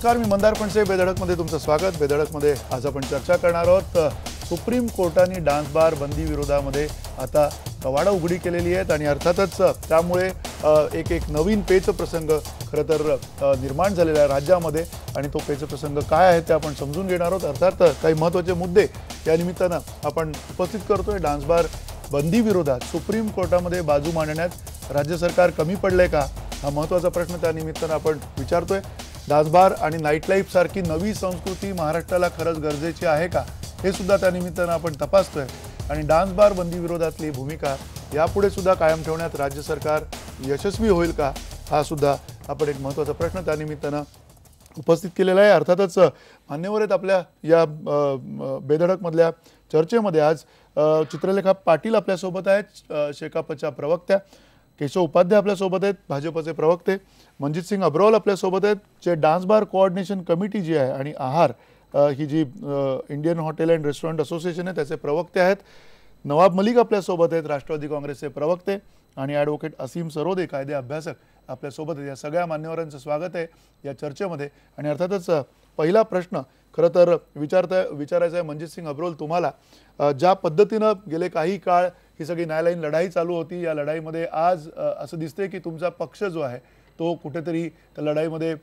नमस्कार, मी मंदार फणसे. बेधडकमध्ये तुमचं स्वागत. बेधडकमध्ये आज आपण चर्चा करणार आहोत सुप्रीम कोर्टाने डान्स बार बंदी विरोधामध्ये आता कवाडं उघडी केलेली आहेत आणि अर्थातच त्यामुळे एक नवीन पेच प्रसंग खरं तर निर्माण झालेला आहे राज्यामध्ये आणि तो पेच प्रसंग काय आहे ते आपण समजून घेणार आहोत. अर्थात काही महत्त्वाचे मुद्दे या निमित्तानं आपण उपस्थित करतोय. डान्स बार बंदी विरोधात सुप्रीम कोर्टामध्ये बाजू मांडण्यात राज्य सरकार कमी पडले का, हा महत्त्वाचा प्रश्न त्या निमित्तानं आपण विचारतोय. डान्स बार आणि नाईट लाईफ सारखी नवी संस्कृती महाराष्ट्राला खरंच गरजेची आहे का, हे सुद्धा त्या निमित्तानं आपण तपासतोय. आणि डान्स बार बंदी विरोधातली भूमिका यापुढे सुद्धा कायम ठेवण्यात राज्य सरकार यशस्वी होईल का, हा सुद्धा आपण एक महत्त्वाचा प्रश्न त्या निमित्तानं उपस्थित केलेला आहे. अर्थातच मान्यवर आहेत आपल्या या बेधडकमधल्या चर्चेमध्ये. आज चित्रलेखा पाटील आपल्यासोबत आहेत, शेकापच्या प्रवक्त्या. केशव उपाध्याय आपल्यासोबत आहेत, भाजपचे प्रवक्ते. मनजित सिंग अब्रोवाल आपल्यासोबत आहेत, जे डान्स बार कोऑर्डिनेशन कमिटी जी आहे आणि आहार ही जी Indian hotel and restaurant association आहे त्याचे प्रवक्ते आहेत. नवाब मलिक आपल्यासोबत आहेत, राष्ट्रवादी काँग्रेसचे प्रवक्ते. आणि ॲडव्होकेट असीम सरोदे, कायदे अभ्यासक आपल्यासोबत आहेत. या सगळ्या मान्यवरांचं स्वागत आहे या चर्चेमध्ये. आणि अर्थातच पहिला प्रश्न खरं तर विचारायचा आहे मनजित सिंग अब्रोवाल तुम्हाला. ज्या पद्धतीनं गेले काही काळ ही सगळी न्यायालयीन लढाई चालू होती, या लढाईमध्ये आज असं दिसतंय की तुमचा पक्ष जो आहे तो कुठेतरी त्या लढाईमध्ये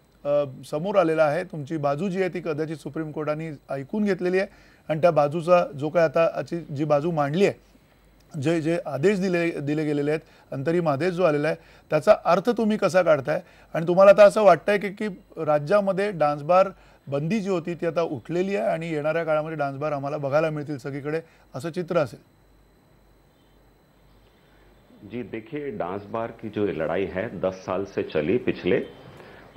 समोर आलेला आहे. तुमची बाजू जी आहे ती कदाचित सुप्रीम कोर्टाने ऐकून घेतलेली आहे आणि त्या बाजूचा जो काय आता जी बाजू मांडली आहे, जे आदेश दिले गेलेले आहेत, अंतरिम आदेश जो आलेला आहे, त्याचा अर्थ तुम्ही कसा काढताय. आणि तुम्हाला आता असं वाटतंय की राज्यामध्ये डान्स बार बंदी जी होती ती आता उठलेली आहे आणि येणाऱ्या काळामध्ये डान्स बार आम्हाला बघायला मिळतील सगळीकडे, असं चित्र असेल? जी देखिए, डांस बार की जो लड़ाई है 10 साल से चली पिछले,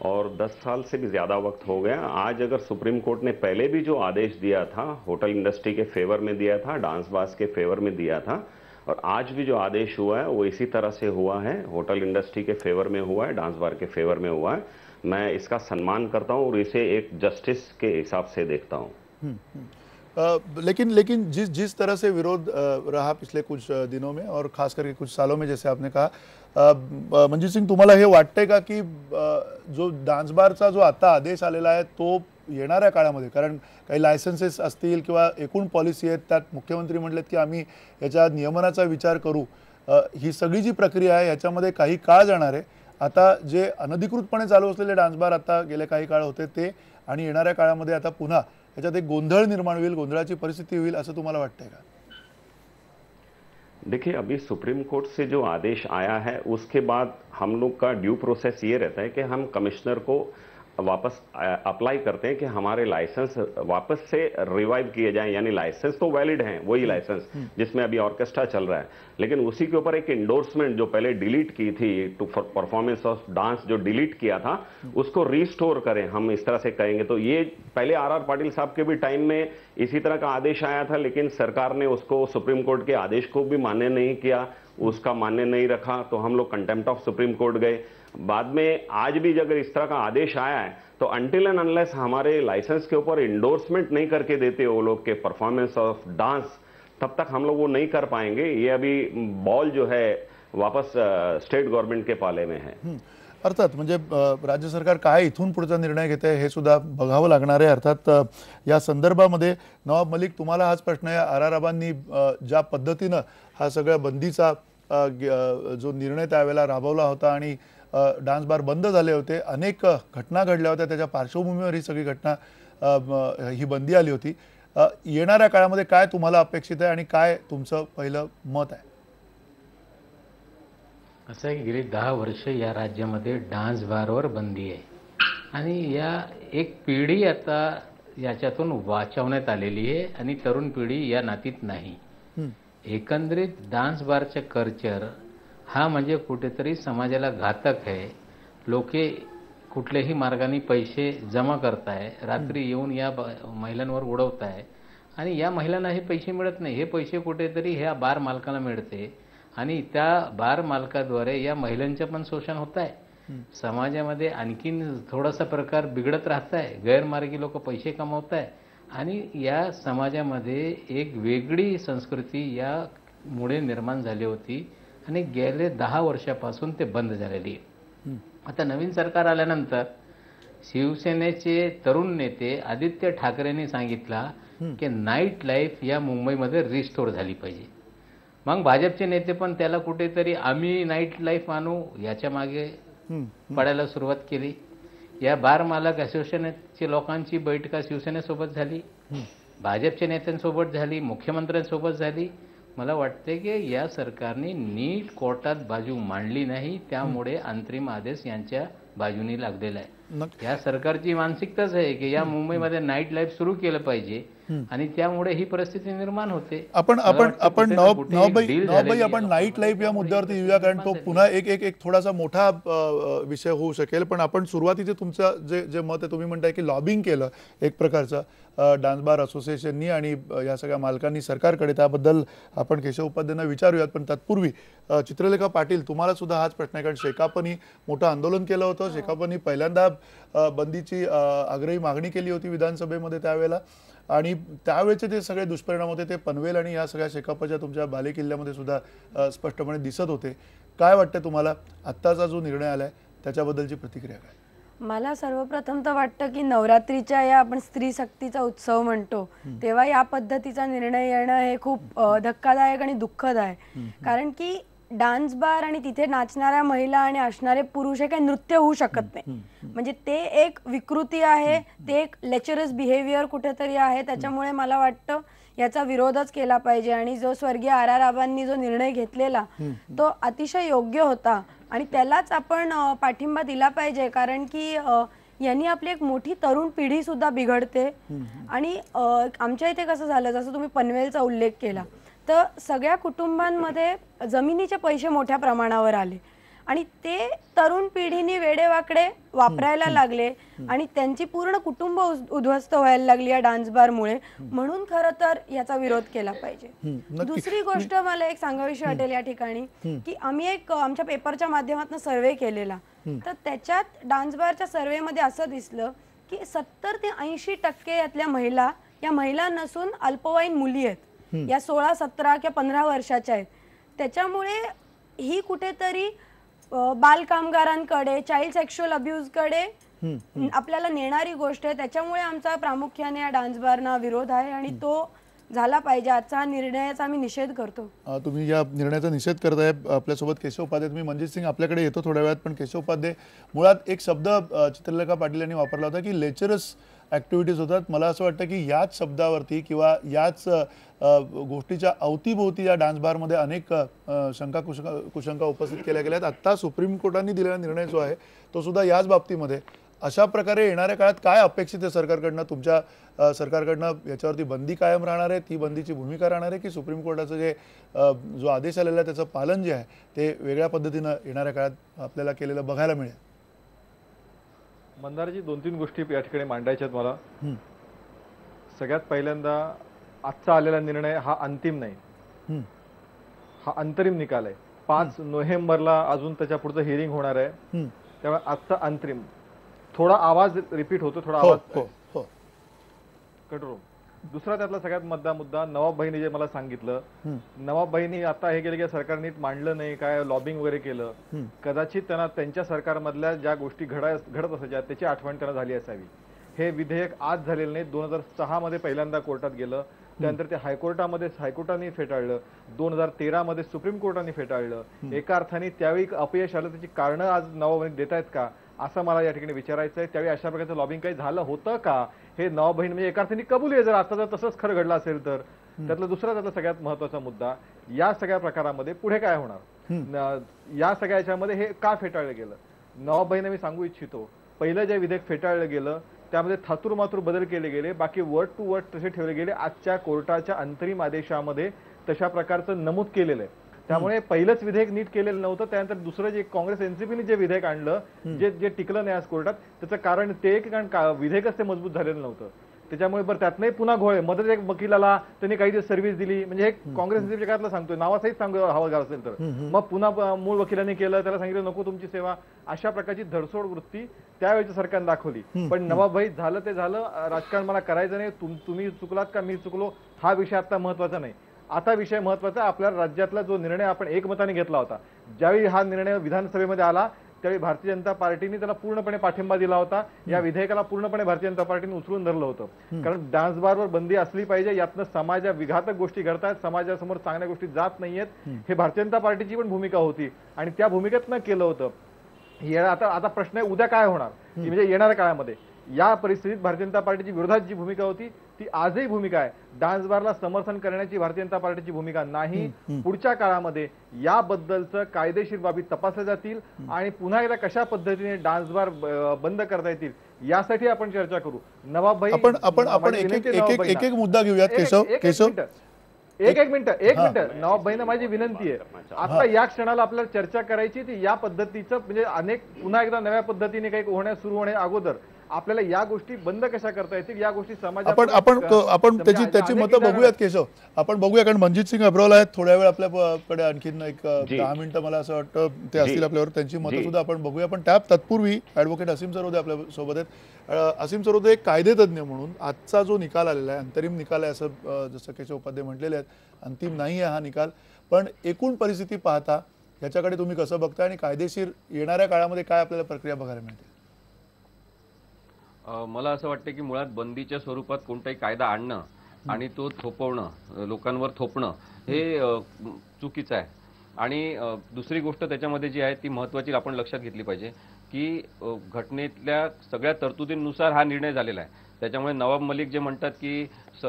और 10 साल से भी ज़्यादा वक्त हो गया. आज अगर सुप्रीम कोर्ट ने पहले भी जो आदेश दिया था होटल इंडस्ट्री के फेवर में दिया था, डांस बार्स के फेवर में दिया था, और आज भी जो आदेश हुआ है वो इसी तरह से हुआ है. होटल इंडस्ट्री के फेवर में हुआ है, डांस बार के फेवर में हुआ है. मैं इसका सम्मान करता हूँ और इसे एक जस्टिस के हिसाब से देखता हूँ. लेकिन जिस तरह से विरोध रहा पिछले कुछ दिनों में और खास करके कुछ सालों में, जैसे आपने कहा, मनजीत सिंग, तुम्हाला हे वाटतंय का की जो डान्स बारचा जो आता आदेश आलेला आहे तो येणाऱ्या काळामध्ये, कारण काही लायसन्सेस असतील किंवा एकूण पॉलिसी आहेत त्यात मुख्यमंत्री म्हटलेत की आम्ही याच्या नियमनाचा विचार करू, ही सगळी जी प्रक्रिया आहे याच्यामध्ये काही काळ जाणार आहे. आता जे अनधिकृतपणे चालू असलेले डान्स बार आता गेले काही काळ होते ते, आणि येणाऱ्या काळामध्ये आता पुन्हा याच्यात एक गोंधळ निर्माण होईल, गोंधळाची परिस्थिती होईल, असं तुम्हाला वाटतंय का? देखिए, अभी सुप्रीम कोर्ट से जो आदेश आया है उसके बाद हम लोग का ड्यू प्रोसेस ये रहता है कि हम कमिश्नर को वापस अप्लाई करते हैं कि हमारे लाइसेंस वापस से रिवाइव किए जाएं. यानी लाइसेंस तो वैलिड हैं, वही लाइसेंस जिसमें अभी ऑर्केस्ट्रा चल रहा है, लेकिन उसी के ऊपर एक इंडोर्समेंट जो पहले डिलीट की थी two for performance of dance, जो डिलीट किया था उसको रिस्टोर करें, हम इस तरह से कहेंगे. तो ये पहले आर पाटिल साहब के भी टाइम में इसी तरह का आदेश आया था, लेकिन सरकार ने उसको, सुप्रीम कोर्ट के आदेश को भी मान्य नहीं किया, उसका मान्य नहीं रखा, तो हम लोग कंटेम्प्ट ऑफ सुप्रीम कोर्ट गए. बाद में आज भी अगर इस तरह का आदेश आया है तो अनटिल एंड अनलेस हमारे लाइसेंस के ऊपर इंडोर्समेंट नहीं करके देते वो लोग के परफॉर्मेंस ऑफ डांस, तब तक हम लोग वो नहीं कर पाएंगे. ये अभी बॉल जो है वापस स्टेट गवर्नमेंट के पाले में है. अर्थात म्हणजे राज्य सरकार काय इथून पुढचा निर्णय घेते हे सुद्धा बघावं लागणार आहे. अर्थात या संदर्भामध्ये नवाब मलिक, तुम्हाला हाच प्रश्न आहे. आराराबांनी ज्या पद्धतीनं हा सगळ्या बंदीचा जो निर्णय त्यावेळेला राबवला होता आणि डान्स बार बंद झाले होते, अनेक घटना घडल्या होत्या, त्याच्या पार्श्वभूमीवर ही सगळी घटना, ही बंदी आली होती. येणाऱ्या काळामध्ये काय तुम्हाला अपेक्षित आहे आणि काय तुमचं पहिलं मत आहे? असं आहे की गेली 10 वर्ष या राज्यामध्ये डान्स बारवर बंदी आहे आणि या एक पिढी आता याच्यातून वाचवण्यात आलेली आहे आणि तरुण पिढी या नातीत नाही. एकंदरीत डान्स बारचे कल्चर हा म्हणजे कुठेतरी समाजाला घातक आहे. लोके कुठल्याही मार्गाने पैसे जमा करताय, रात्री येऊन या महिलांवर उडवताय आणि या महिलांना हे पैसे मिळत नाही. हे पैसे कुठेतरी ह्या बार मालकाला मिळते आणि त्या बार मालकाद्वारे या महिलांचं पण शोषण होत आहे. समाजामध्ये आणखीन थोडासा प्रकार बिघडत राहत आहे, गैरमार्गी लोक पैसे कमवत आहे आणि या समाजामध्ये एक वेगळी संस्कृती यामुळे निर्माण झाली होती आणि गेले 10 वर्षापासून ते बंद झालेली आहे. आता नवीन सरकार आल्यानंतर शिवसेनेचे तरुण नेते आदित्य ठाकरेंनी सांगितला की नाईट लाईफ या मुंबईमध्ये रिस्टोर झाली पाहिजे. मग भाजपचे नेते पण त्याला कुठेतरी आम्ही नाईट लाईफ आणू याच्या मागे पडायला सुरुवात केली. या बार मालक असोसिएशनचे लोकांची बैठका शिवसेनेसोबत झाली, भाजपच्या नेत्यांसोबत झाली, मुख्यमंत्र्यांसोबत झाली. मला वाटते की या सरकारने नीट कोर्टात बाजू मांडली नाही, त्यामुळे अंतरिम आदेश यांच्या बाजूनी लागलेला आहे. या सरकारची मानसिकताच आहे की या मुंबईमध्ये नाईट लाईफ सुरू केलं पाहिजे आणि त्यामुळे ही परिस्थिती निर्माण होते. आपण नाईट लाईफ या मुद्द्यावरती येऊया, कारण तो पुन्हा एक थोडासा मोठा विषय होऊ शकेल. पण आपण सुरुवातीचे तुमचं जे मत आहे, तुम्ही म्हणताय की लॉबिंग केलं एक प्रकारचं डान्स बार असोसिएशननी आणि या सगळ्या मालकांनी सरकारकडे, त्याबद्दल आपण केशव उपाध्यायांना विचारूयात. पण तत्पूर्वी चित्रलेखा पाटील, तुम्हाला सुद्धा हाच प्रश्न आहे, कारण शेकापनी मोठं आंदोलन केलं होतं. शेकापनी पहिल्यांदा बंदीची आग्रही मागणी केली होती विधानसभेमध्ये त्यावेळेला, आणि त्यावेळेचे जे सगळे दुष्परिणाम होते ते पनवेल आणि या सगळ्या शेकापच्या तुमच्या बालेकिल्ल्यामध्ये सुद्धा स्पष्टपणे दिसत होते. काय वाटतं तुम्हाला आत्ताचा जो निर्णय आलाय त्याच्याबद्दलची प्रतिक्रिया काय? मला सर्वप्रथम तर वाटतं की नवरात्रीच्या या आपण स्त्री शक्तीचा उत्सव म्हणतो तेव्हा या पद्धतीचा निर्णय येणं हे खूप धक्कादायक आणि दुःखद आहे. कारण की डान्स बार आणि तिथे नाचणाऱ्या महिला आणि असणारे पुरुष हे काही नृत्य होऊ शकत नाही. म्हणजे ते एक विकृती आहे, ते एक लेचरस बिहेवियर कुठेतरी आहे. त्याच्यामुळे मला वाटतं याचा विरोधच केला पाहिजे. आणि जो स्वर्गीय R.R. आबांनी जो निर्णय घेतलेला तो अतिशय योग्य होता आणि त्यालाच आपण पाठिंबा दिला पाहिजे. कारण की यांनी आपली एक मोठी तरुण पिढी सुद्धा बिघडते. आणि आमच्या इथे कसं झालं, जसं तुम्ही पनवेलचा उल्लेख केला, तर सगळ्या कुटुंबांमध्ये जमिनीचे पैसे मोठ्या प्रमाणावर आले आणि ते तरुण पिढीने वेडेवाकडे वापरायला लागले आणि त्यांची पूर्ण कुटुंब उद्ध्वस्त व्हायला लागली या डान्स बारमुळे. म्हणून खरं तर याचा विरोध केला पाहिजे. दुसरी गोष्ट मला एक सांगावीशी वाटेल या ठिकाणी की आम्ही एक आमच्या पेपरच्या माध्यमातून सर्वे केलेला, तर त्याच्यात डान्स बारच्या सर्वेमध्ये असं दिसलं की 70 ते 80% यातल्या महिला या महिला नसून अल्पवयीन मुली आहेत, या 16, 17 किंवा 15 वर्षाच्या आहेत. त्याच्यामुळे ही कुठेतरी बाल कामगारांकडे, चाइल्ड सेक्शुअल अब्यूजकडे आपल्याला नेणारी गोष्ट आहे. त्याच्यामुळे आमचा प्रामुख्याने या डान्स बारना विरोध आहे आणि तो झाला पाहिजे. आजचा निर्णयाचा आम्ही निषेध करतो. तुम्ही या निर्णयाचा निषेध करताय. आपल्यासोबत केशव उपाध्याय, तुम्ही मनजित सिंग आपल्याकडे येतो थोड्या वेळात. पण केशव उपाध्याय, मुळात एक शब्द चित्रलेखा पाटील यांनी वापरला होता की लेचरस ॲक्टिव्हिटीज होतात. मला असं वाटतं की याच शब्दावरती किंवा याच गोष्टीच्या अवतीभोवती या डान्स बारमध्ये अनेक शंका कुशंका उपस्थित केल्या गेल्यात. आत्ता सुप्रीम कोर्टाने दिलेला निर्णय जो आहे तो सुद्धा याच बाबतीमध्ये. अशा प्रकारे येणाऱ्या काळात काय अपेक्षित आहे सरकारकडनं, तुमच्या सरकारकडनं? याच्यावरती बंदी कायम राहणार आहे, ती बंदीची भूमिका राहणार आहे, की सुप्रीम कोर्टाचं जो आदेश आलेला आहे त्याचं पालन जे आहे ते वेगळ्या पद्धतीनं येणाऱ्या काळात आपल्याला केलेलं बघायला मिळेल? मंदारजी, 2-3 गोष्टी या ठिकाणी मांडायच्यात मला. सगळ्यात पहिल्यांदा आजचा आलेला निर्णय हा अंतिम नाही, हा अंतरिम निकाल आहे. 5 नोव्हेंबरला अजून त्याच्या पुढचं हिअरिंग होणार आहे. त्यामुळे आजचा अंतरिम. थोडा आवाज रिपीट होतो, थोडा आवाज कंट्रोल. दुसरा त्यातला सगळ्यात मुद्दा नवाब भाईनी जे मला सांगितलं, नवाब भाईनी आता हे केलं की सरकार नीट मांडलं नाही, काय लॉबिंग वगैरे केलं. कदाचित त्यांना त्यांच्या सरकारमधल्या ज्या गोष्टी घडत असायच्या त्याची आठवण त्यांना झाली असावी. हे विधेयक आज झालेलं नाही, 2006 मध्ये पहिल्यांदा कोर्टात गेलं, त्यानंतर ते हायकोर्टाने फेटाळलं, 2013 मध्ये सुप्रीम कोर्टाने फेटाळलं. एका अर्थाने त्यावेळी अपयश आलं, त्याची कारणं आज नवाब भाई देत आहेत का असं मला या ठिकाणी विचारायचं आहे. त्यावेळी अशा प्रकारचं लॉबिंग काही झालं होतं का हे नवाब भाई म्हणजे एका अर्थाने कबूल आहे. जर आता जर तसंच खरं घडलं असेल तर. त्यातला सगळ्यात महत्वाचा मुद्दा, या सगळ्या प्रकारामध्ये पुढे काय होणार, या सगळ्या याच्यामध्ये हे का फेटाळलं गेलं. नवाब भाईंना मी सांगू इच्छितो, पहिलं जे विधेयक फेटाळलं गेलं त्यामध्ये थातूरमातूर बदल केले गेले, बाकी वर्ड टू वर्ड तसे ठेवले गेले. आजच्या कोर्टाच्या अंतरिम आदेशामध्ये तशा प्रकारचं नमूद केलेलं आहे. त्यामुळे पहिलंच विधेयक नीट केलेलं नव्हतं. त्यानंतर दुसरं जे काँग्रेस एनसीपीने जे विधेयक आणलं, जे टिकलं नाही आज कोर्टात, त्याचं कारण ते कारण विधेयकच ते मजबूत झालेलं नव्हतं. त्याच्यामुळे बरं त्यातनंही पुन्हा घोळ. मदत एक वकिलाला त्यांनी काही दिवस सर्व्हिस दिली, म्हणजे हे काँग्रेस एनसीपीच्या काळातलं सांगतोय, नावासहित सांगतो हवं असेल तर. मग पुन्हा मूळ वकिलांनी केलं, त्याला सांगितलं नको तुमची सेवा. अशा प्रकारची धडसोड वृत्ती त्यावेळेच्या सरकारने दाखवली. पण नवाबभाई, झालं ते झालं, राजकारण मला करायचं नाही, तुम्ही चुकलात का मी चुकलो हा विषय आता महत्वाचा नाही. आता विषय महत्वाचा, आपल्या राज्यातला जो निर्णय आपण एकमताने घेतला होता, ज्यावेळी हा निर्णय विधानसभेमध्ये आला त्यावेळी भारतीय जनता पार्टीने त्याला पूर्णपणे पाठिंबा दिला होता. या विधेयकाला पूर्णपणे भारतीय जनता पार्टीने उचलून धरलं होतं. कारण डान्स बारवर बंदी असली पाहिजे, यातनं समाजा विघातक गोष्टी घडतात, समाजासमोर चांगल्या गोष्टी जात नाहीयेत, हे भारतीय जनता पार्टीची पण भूमिका होती आणि त्या भूमिकेतनं केलं होतं. आता प्रश्न आहे उद्या काय होणार, म्हणजे येणाऱ्या काळामध्ये या परिस्थितीत भारतीय जनता पार्टीची विरोधात जी भूमिका होती ती आजही भूमिका आहे. डान्स बारला समर्थन करण्याची भारतीय जनता पार्टीची भूमिका नाही. पुढच्या काळामध्ये याबद्दलचं कायदेशीर बाबी तपासल्या जातील आणि पुन्हा एकदा कशा पद्धतीने डान्स बार बंद करता येतील यासाठी आपण चर्चा करू. नवाब भाई, आपण एक एक मुद्दा घेऊयात. केशव एक मिनिट नवाब भाईंना माझी विनंती आहे, आता या क्षणाला आपल्याला चर्चा करायची ती या पद्धतीचं, म्हणजे अनेक पुन्हा एकदा नव्या पद्धतीने काही सुरू होण्या अगोदर आपल्याला या गोष्टी बंद कशा करता येतील, या गोष्टी समाजात आपण त्याची मतं बघूयात. केशव, आपण बघूया, कारण मनजित सिंग अब्रोल आहेत, थोड्या वेळ आपल्याकडे आणखीन एक 10 मिनिटं मला असं वाटतं ते असतील आपल्यावर, त्यांची मतं सुद्धा आपण बघूया. पण त्या तत्पूर्वी ॲडव्होकेट असीम सरोदे आपल्या सोबत आहेत. असीम सरोदे एक कायदेतज्ञ म्हणून आजचा जो निकाल आलेला आहे, अंतरिम निकाल आहे असं जसं केशव उपाध्याय म्हटलेले आहेत, अंतिम नाही आहे हा निकाल, पण एकूण परिस्थिती पाहता याच्याकडे तुम्ही कसं बघता आणि कायदेशीर येणाऱ्या काळामध्ये काय आपल्याला प्रक्रिया बघायला मिळते? मला असं वाटतं की मुळात बंदीच्या स्वरूपात कोणताही कायदा आणणं आणि तो थोपवणं, लोकांवर थोपणं हे चुकीचं आहे. आणि दुसरी गोष्ट त्याच्यामध्ये जी आहे ती महत्त्वाची आपण लक्षात घेतली पाहिजे की घटनेतल्या सगळ्या तरतुदींनुसार हा निर्णय झालेला आहे. त्याच्यामुळे नवाब मलिक जे म्हणतात की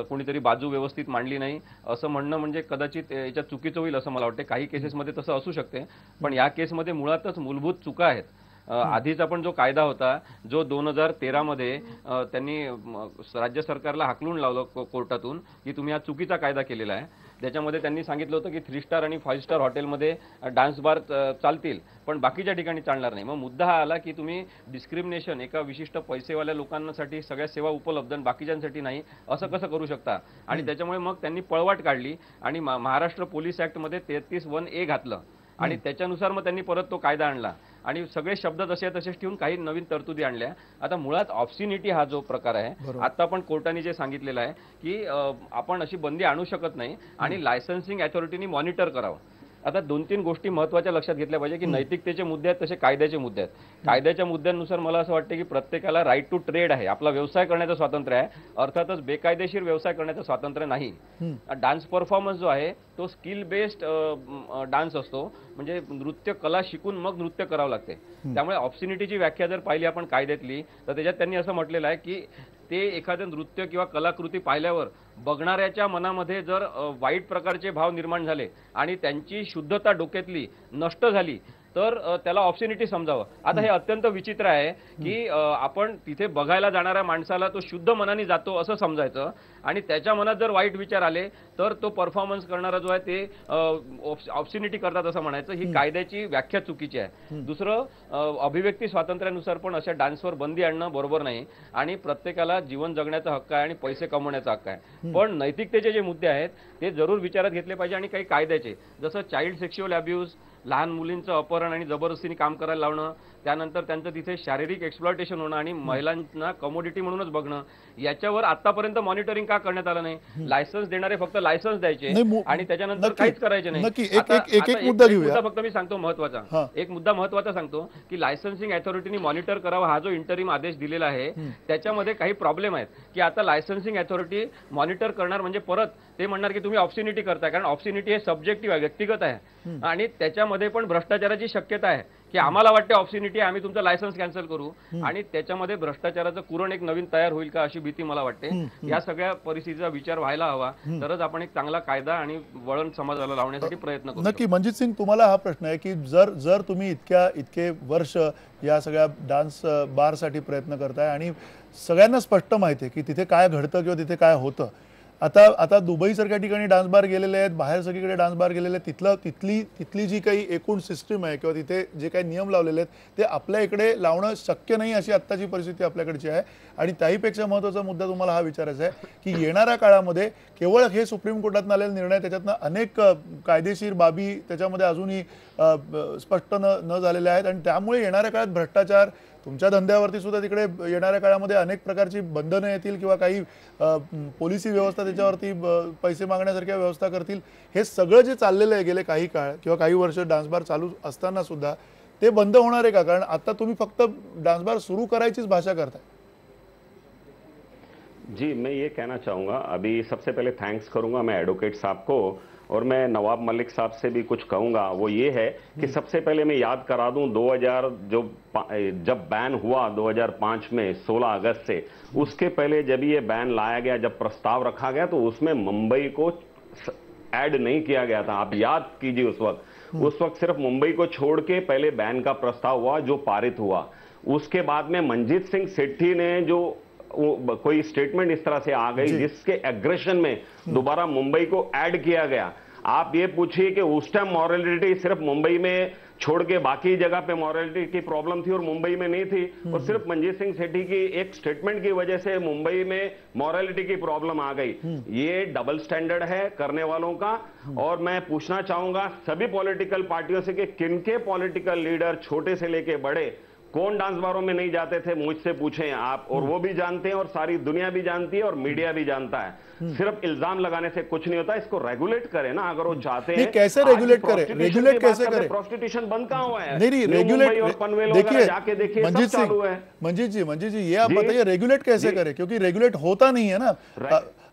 कोणीतरी बाजू व्यवस्थित मांडली नाही असं म्हणणं म्हणजे कदाचित याच्यात चुकीचं होईल असं मला वाटतं. काही केसेसमध्ये तसं असू शकते, पण या केसमध्ये मुळातच मूलभूत चुका आहेत. आधीचा पण जो कायदा होता जो 2013 मध्ये त्यांनी राज्य सरकारला हाकलून लावलं कोर्टातून की तुम्ही हा चुकीचा कायदा केलेला आहे. त्याच्यामध्ये त्यांनी सांगितलं होतं की 3 स्टार आणि 5 स्टार हॉटेलमध्ये डान्स बार चालतील पण बाकीच्या ठिकाणी चालणार नाही. मग मुद्दा हा आला की तुम्ही डिस्क्रिमिनेशन एका विशिष्ट पैसेवाल्या लोकांसाठी सगळ्या सेवा उपलब्ध आणि बाकीच्यांसाठी नाही असं कसं करू शकता. आणि त्याच्यामुळे मग त्यांनी पळवाट काढली आणि महाराष्ट्र पोलीस ऍक्टमध्ये 33(1)(a) घातलं आणि त्याच्यानुसार मग त्यांनी परत तो कायदा आणला आणि सगळे शब्द तसे तसेच ठेवून काही नवीन तरतुदी आणल्या. आता मुळात ऑब्सिनिटी हा जो प्रकार आहे, आता पण कोर्टाने जे सांगितलेलं आहे की आपण अशी बंदी आणू शकत नाही आणि लायसन्सिंग अथॉरिटीनी मॉनिटर करावं. आता 2-3 गोष्टी महत्त्वाच्या लक्षात घेतल्या पाहिजे की नैतिकतेचे मुद्दे आहेत तसे कायद्याचे मुद्दे आहेत. कायद्याच्या मुद्द्यांनुसार मला असं वाटतं की प्रत्येकाला राईट टू ट्रेड आहे, आपला व्यवसाय करण्याचं स्वातंत्र्य आहे, अर्थातच बेकायदेशीर व्यवसाय करण्याचं स्वातंत्र्य नाही. डान्स परफॉर्मन्स जो आहे तो स्किल बेस्ड डान्स असतो, म्हणजे नृत्य कला शिकून मग नृत्य करावं लागते. त्यामुळे ऑब्सिनिटीची व्याख्या जर पाहिली आपण कायद्यातली तर त्याच्यात त्यांनी असं म्हटलेलं आहे की ते एखादं नृत्य किंवा कलाकृती पाहिल्यावर बघणाऱ्याच्या मनामध्ये जर वाईट प्रकारचे भाव निर्माण झाले आणि त्यांची शुद्धता डोक्यातली नष्ट झाली तर त्याला ऑब्सिनिटी समजावं. आता हे अत्यंत विचित्र आहे की आपण तिथे बघायला जाणाऱ्या माणसाला तो शुद्ध मनाने जातो असं समजायचं आणि त्याच्या मनात जर वाईट विचार आले तर तो परफॉर्मन्स करणारा जो आहे ते ऑब्सिनिटी करतात असं म्हणायचं. ही कायद्याची व्याख्या चुकीची आहे. दुसरं, अभिव्यक्ती स्वातंत्र्यानुसार पण अशा डान्सवर बंदी आणणं बरोबर नाही आणि प्रत्येकाला जीवन जगण्याचा हक्क आहे आणि पैसे कमवण्याचा हक्क आहे. पण नैतिकतेचे जे मुद्दे आहेत ते जरूर विचारात घेतले पाहिजे आणि काही कायद्याचे, जसं चाइल्ड सेक्शुअल अब्यूज, लहान मुलींचं अपहरण आणि जबरदस्तीने काम करायला लावणं, त्यानंतर त्यांचं तिथे शारीरिक एक्सप्लॉयटेशन होणं आणि महिलांना कमोडिटी म्हणूनच बघणं, याच्यावर आतापर्यंत मॉनिटरिंग का करण्यात आलं नाही. लायसन्स देणारे फक्त लायसन्स द्यायचे आणि त्याच्यानंतर काहीच करायचे नाही. मुद्दा फक्त मी सांगतो महत्वाचा, एक मुद्दा महत्वाचा सांगतो की लायसन्सिंग अथॉरिटीने मॉनिटर करावा हा जो इंटरिम आदेश दिलेला आहे त्याच्यामध्ये काही प्रॉब्लेम आहेत की आता लायसन्सिंग अथॉरिटी मॉनिटर करणार म्हणजे परत ते म्हणणार की तुम्ही ऑब्सिनिटी करताय, कारण ऑब्सिनिटी हे सब्जेक्टिव्ह आहे, व्यक्तिगत आहे आणि त्याच्यामध्ये पण भ्रष्टाचाराची शक्यता आहे की आम्हाला वाटते ऑब्सिनिटी आम्ही तुमचं लायसन्स कॅन्सल करू आणि त्याच्यामध्ये भ्रष्टाचाराचं कुरण एक नवीन तयार होईल का अशी भीती मला वाटते. या सगळ्या परिस्थितीचा विचार व्हायला हवा, तरच आपण एक चांगला कायदा आणि वळण समाजाला लावण्यासाठी प्रयत्न करू. नक्की. मनजित सिंग, तुम्हाला हा प्रश्न आहे की जर तुम्ही इतके वर्ष या सगळ्या डान्स बारसाठी प्रयत्न करताय आणि सगळ्यांना स्पष्ट माहिती आहे की तिथे काय घडतं किंवा तिथे काय होतं, आता दुबईसारख्या ठिकाणी डान्स बार गेलेले आहेत, बाहेर सगळीकडे डान्स बार गेलेले आहेत, तिथली जी काही एकूण सिस्टीम आहे किंवा तिथे जे काही नियम लावलेले आहेत ते आपल्या इकडे लावणं शक्य नाही अशी आत्ताची परिस्थिती आपल्याकडची आहे. आणि त्याहीपेक्षा महत्त्वाचा मुद्दा तुम्हाला हा विचारायचा आहे की येणाऱ्या काळामध्ये केवळ हे सुप्रीम कोर्टातून आलेले निर्णय, त्याच्यातनं अनेक कायदेशीर बाबी त्याच्यामध्ये अजूनही स्पष्ट न झालेल्या आहेत आणि त्यामुळे येणाऱ्या काळात भ्रष्टाचार, तुमच्या धंद्यावरती सुद्धा तिकडे येणाऱ्या काळामध्ये अनेक प्रकारची बंधनं येतील किंवा काही पोलिसी व्यवस्था त्याच्यावरती पैसे मागण्यासारख्या व्यवस्था करतील. हे सगळं जे चाललेलं आहे गेले काही काळ किंवा काही वर्ष डान्स बार चालू असताना सुद्धा ते बंद होणार आहे का? कारण आता तुम्ही फक्त डान्स बार सुरू करायचीच भाषा करताय. जी, मैं ये कहना चाहूँगा, अभी सबसे पहले थैंक्स करूँगा मैं एडवोकेट साहब को, और मैं नवाब मलिक साहब से भी कुछ कहूँगा. वो ये है कि सबसे पहले मैं याद करा दूं 2000 जब बैन हुआ 2005 में 16 अगस्त से, उसके पहले जब ये बैन लाया गया, जब प्रस्ताव रखा गया, तो उसमें मुंबई को ऐड नहीं किया गया था. आप याद कीजिए उस वक्त सिर्फ मुंबई को छोड़ के पहले बैन का प्रस्ताव हुआ जो पारित हुआ. उसके बाद में मंजीत सिंह सेठी ने जो कोई स्टेटमेंट इस तरह से आ गई जिसके एग्रेशन में दोबारा मुंबई को ऐड किया गया. आप ये पूछिए कि उस टाइम मॉरलिटी सिर्फ मुंबई में छोड़ के बाकी जगह पे मॉरलिटी की प्रॉब्लम थी और मुंबई में नहीं थी, और सिर्फ मंजीत सिंह सेठी की एक स्टेटमेंट की वजह से मुंबई में मॉरलिटी की प्रॉब्लम आ गई. ये डबल स्टैंडर्ड है करने वालों का. और मैं पूछना चाहूंगा सभी पॉलिटिकल पार्टियों से कि किनके पॉलिटिकल लीडर छोटे से लेके बड़े कौन डांस बारों में नहीं जाते थे, मुझसे पूछें आप. और वो भी जानते हैं और सारी दुनिया भी जानती है और मीडिया भी जानता है. सिर्फ इल्जाम लगाने से कुछ नहीं होता, इसको रेगुलेट करें ना अगर वो चाहते हैं. कैसे रेगुलेट करें? रेगुलेट कैसे करें? प्रोस्टिट्यूशन बंद कहां हुआ है? नहीं, रेगुलेट और पनवेल वगैरह जाके देखिए सब चालू है. मंजीत जी ये आप बताइए रेगुलेट कैसे करें, क्योंकि रेगुलेट होता नहीं है ना.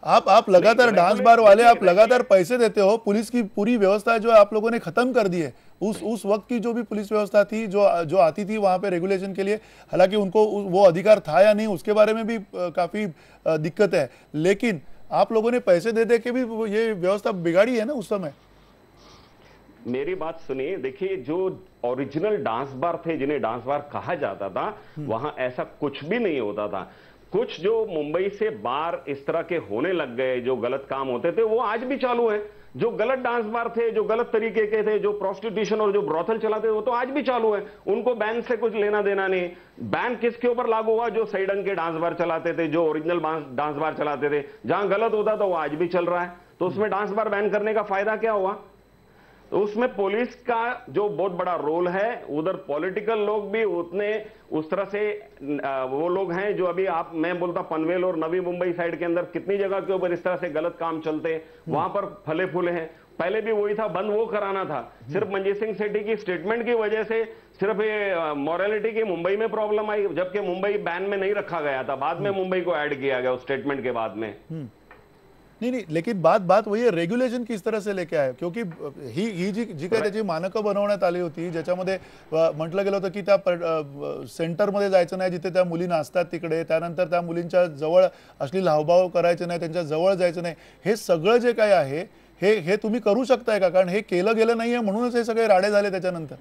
आप लगातार डांस बार वाले आप लगातार पैसे देते हो, पुलिस की पूरी व्यवस्था जो आप लोगों ने खत्म कर दी है. उस वक्त की जो भी पुलिस व्यवस्था थी जो आती थी वहां पे रेगुलेशन के लिए, हालांकि उनको वो अधिकार था या नहीं उसके बारे में भी काफी दिक्कत है, लेकिन आप लोगों ने पैसे दे के भी ये व्यवस्था बिगाड़ी है ना उस समय. मेरी बात सुनिए, देखिए जो ओरिजिनल डांस बार थे जिन्हें डांस बार कहा जाता था वहां ऐसा कुछ भी नहीं होता था. कुछ जो मुंबई से बार इस तरह के होने लग गए, जो गलत काम होते थे वो आज भी चालू है. जो गलत डांस बार थे, जो गलत तरीके के थे, जो प्रोस्टिट्यूशन और जो ब्रोथल चलाते थे, वो तो आज भी चालू है. उनको बैन से कुछ लेना देना नहीं. बैन किसके ऊपर लागू हुआ? जो सही ढंग के डांस बार चलाते थे, जो ओरिजिनल डांस बार चलाते थे. जहां गलत होता था वो आज भी चल रहा है. तो उसमें डांस बार बैन करने का फायदा क्या हुआ? तो उसमें पुलिस का जो बहुत बड़ा रोल है, उधर पॉलिटिकल लोग भी उतने उस तरह से वो लोग हैं जो अभी मैं बोलता पनवेल और नवी मुंबई साइड के अंदर कितनी जगह के ऊपर इस तरह से गलत काम चलते हैं, वहां पर फले फूले हैं. पहले भी वही था, बंद वो कराना था. सिर्फ मंजीत सिंह सेठी की स्टेटमेंट की वजह से सिर्फ ये मॉरलिटी की मुंबई में प्रॉब्लम आई, जबकि मुंबई बैन में नहीं रखा गया था. बाद में मुंबई को ऐड किया गया उस स्टेटमेंट के बाद में. नाही, लेकिन बात वही आहे, रेग्युलेशन किस तरह से लेके आहे, क्योंकि ही जी काय त्याची मानकं बनवण्यात आली होती ज्याच्यामध्ये म्हटलं गेलं होतं की त्या सेंटरमध्ये जायचं नाही जिथे त्या मुली नाचतात तिकडे, त्यानंतर त्या मुलींच्या जवळ अश्लील हावभाव करायचे नाही, त्यांच्या जवळ जायचं नाही. हे सगळं जे काय आहे हे तुम्ही करू शकताय का? कारण हे केलं गेलं नाहीये म्हणूनच हे सगळे राडे झाले त्याच्यानंतर.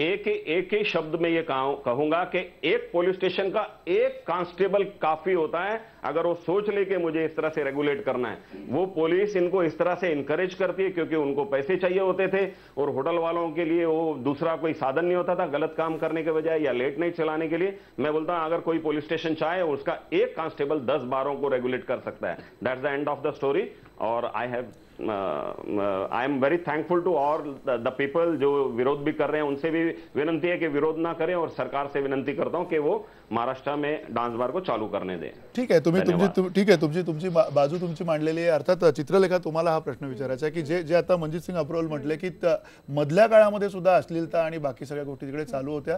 एक ही शब्द में ये कहूंगा कि एक पुलिस स्टेशन का एक कांस्टेबल काफी होता है. अगर वो सोच ले कि मुझे इस तरह से रेगुलेट करना है, वो पुलिस इनको इस तरह से इनकरेज करती है क्योंकि उनको पैसे चाहिए होते थे और होटल वालों के लिए वो दूसरा कोई साधन नहीं होता था गलत काम करने के बजाय या लेट नाइट चलाने के लिए. मैं बोलता हूं अगर कोई पुलिस स्टेशन चाहे उसका एक कांस्टेबल 10 बारों को रेगुलेट कर सकता है. That's the end of the story. और I am very thankful to all the people जो विरोध भी कर रहे हैं. उनसे भी विनंती है कि विरोध ना करें और सरकार से विनंती करता हूं कि वो महाराष्ट्र में डांस बार को चालू करने दें. ठीक आहे, तुमची बाजू तुमची मांडलेली आहे. अर्थात चित्रलेखा तुम्हाला हा प्रश्न विचारायचा आहे की जे आता मंजीत सिंग अप्रोल म्हटले की मधल्या काळामध्ये सुद्धा अश्लीलता आणि बाकी सगळ्या गोष्टी तिकडे चालू होत्या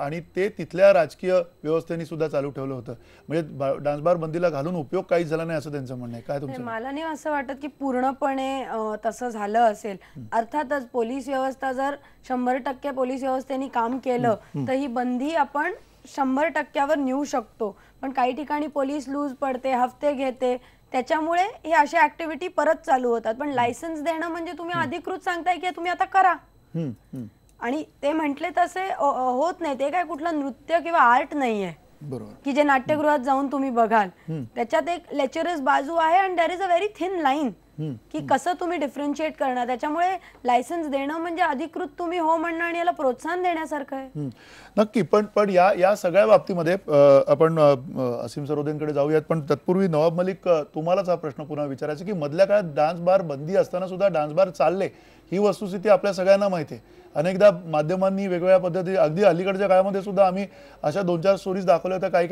आणि ते तिथल्या राजकीय व्यवस्थेने सुद्धा चालू ठेवलं होतं. म्हणजे डान्स बार बंदीला घालून उपयोग काहीच झाला नाही असं त्यांचं म्हणणं आहे. काय तुमचं? मला नाही असं वाटत की पूर्णपणे तसं झालं असेल. अर्थातच पोलीस व्यवस्था जर 100% पोलीस व्यवस्थेने काम केलं तर ही बंदी आपण 100%वर नेऊ शकतो. पण काही ठिकाणी पोलीस लूज पडते, हफ्ते घेते, त्याच्यामुळे हे अशा ऍक्टिव्हिटी परत चालू होतात. पण लायसन्स देणं म्हणजे तुम्ही अधिकृत सांगताय की तुम्ही आता करा, आणि ते म्हटले तसे होत नाही. ते काय कुठलं नृत्य किंवा आर्ट नाहीये की जे नाट्यगृहात जाऊन तुम्ही बघाल. त्याच्यात एक लेक्चरस बाजू आहे आणि there is a very thin line की कसं तुम्ही डिफरन्शिएट करणार. त्याच्यामुळे लायसन्स देणं म्हणजे अधिकृत तुम्ही हो म्हणणं आणि याला प्रोत्साहन देण्यासारखं आहे. नक्की. पण या सगळ्या बाबतीमध्ये आपण असीम सरोदेंकडे जाऊयात. पण तत्पूर्वी नवाब मलिक तुम्हालाच हा प्रश्न पुन्हा विचारायचा की मधल्या काळात डान्स बार बंदी असताना सुद्धा डान्स बार चालले ही वस्तुस्थिती आपल्या सगळ्यांना माहिती आहे. अनेकदा माध्यमांनी वेगवेगळ्या पद्धती, अगदी अलीकडच्या काळामध्ये सुद्धा आम्ही अशा 2-4 स्टोरीज दाखवल्या होत्या काही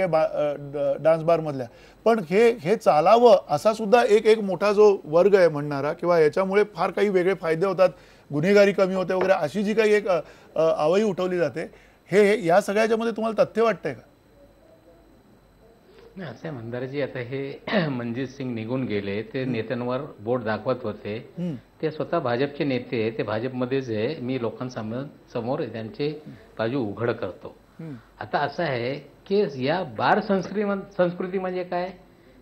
डान्स बार मधल्या. पण हे चालावं असा सुद्धा एक मोठा जो वर्ग आहे म्हणणारा किंवा याच्यामुळे फार काही वेगळे फायदे होतात गुन्हेगारी कमी होते वगैरे अशी जी काही एक आवई उठवली जाते, हे या सगळ्याच्या मध्ये तुम्हाला तथ्य वाटतंय का? नाही, असं आहे मंदारजी, आता हे मनजित सिंग निघून गेले, ते नेत्यांवर बोट दाखवत होते. ते स्वतः भाजपचे नेते आहे, ते भाजपमध्येच आहे. मी लोकांसमोर त्यांचे बाजू उघड करतो. आता असं आहे की या बार संस्कृती म्हणजे काय,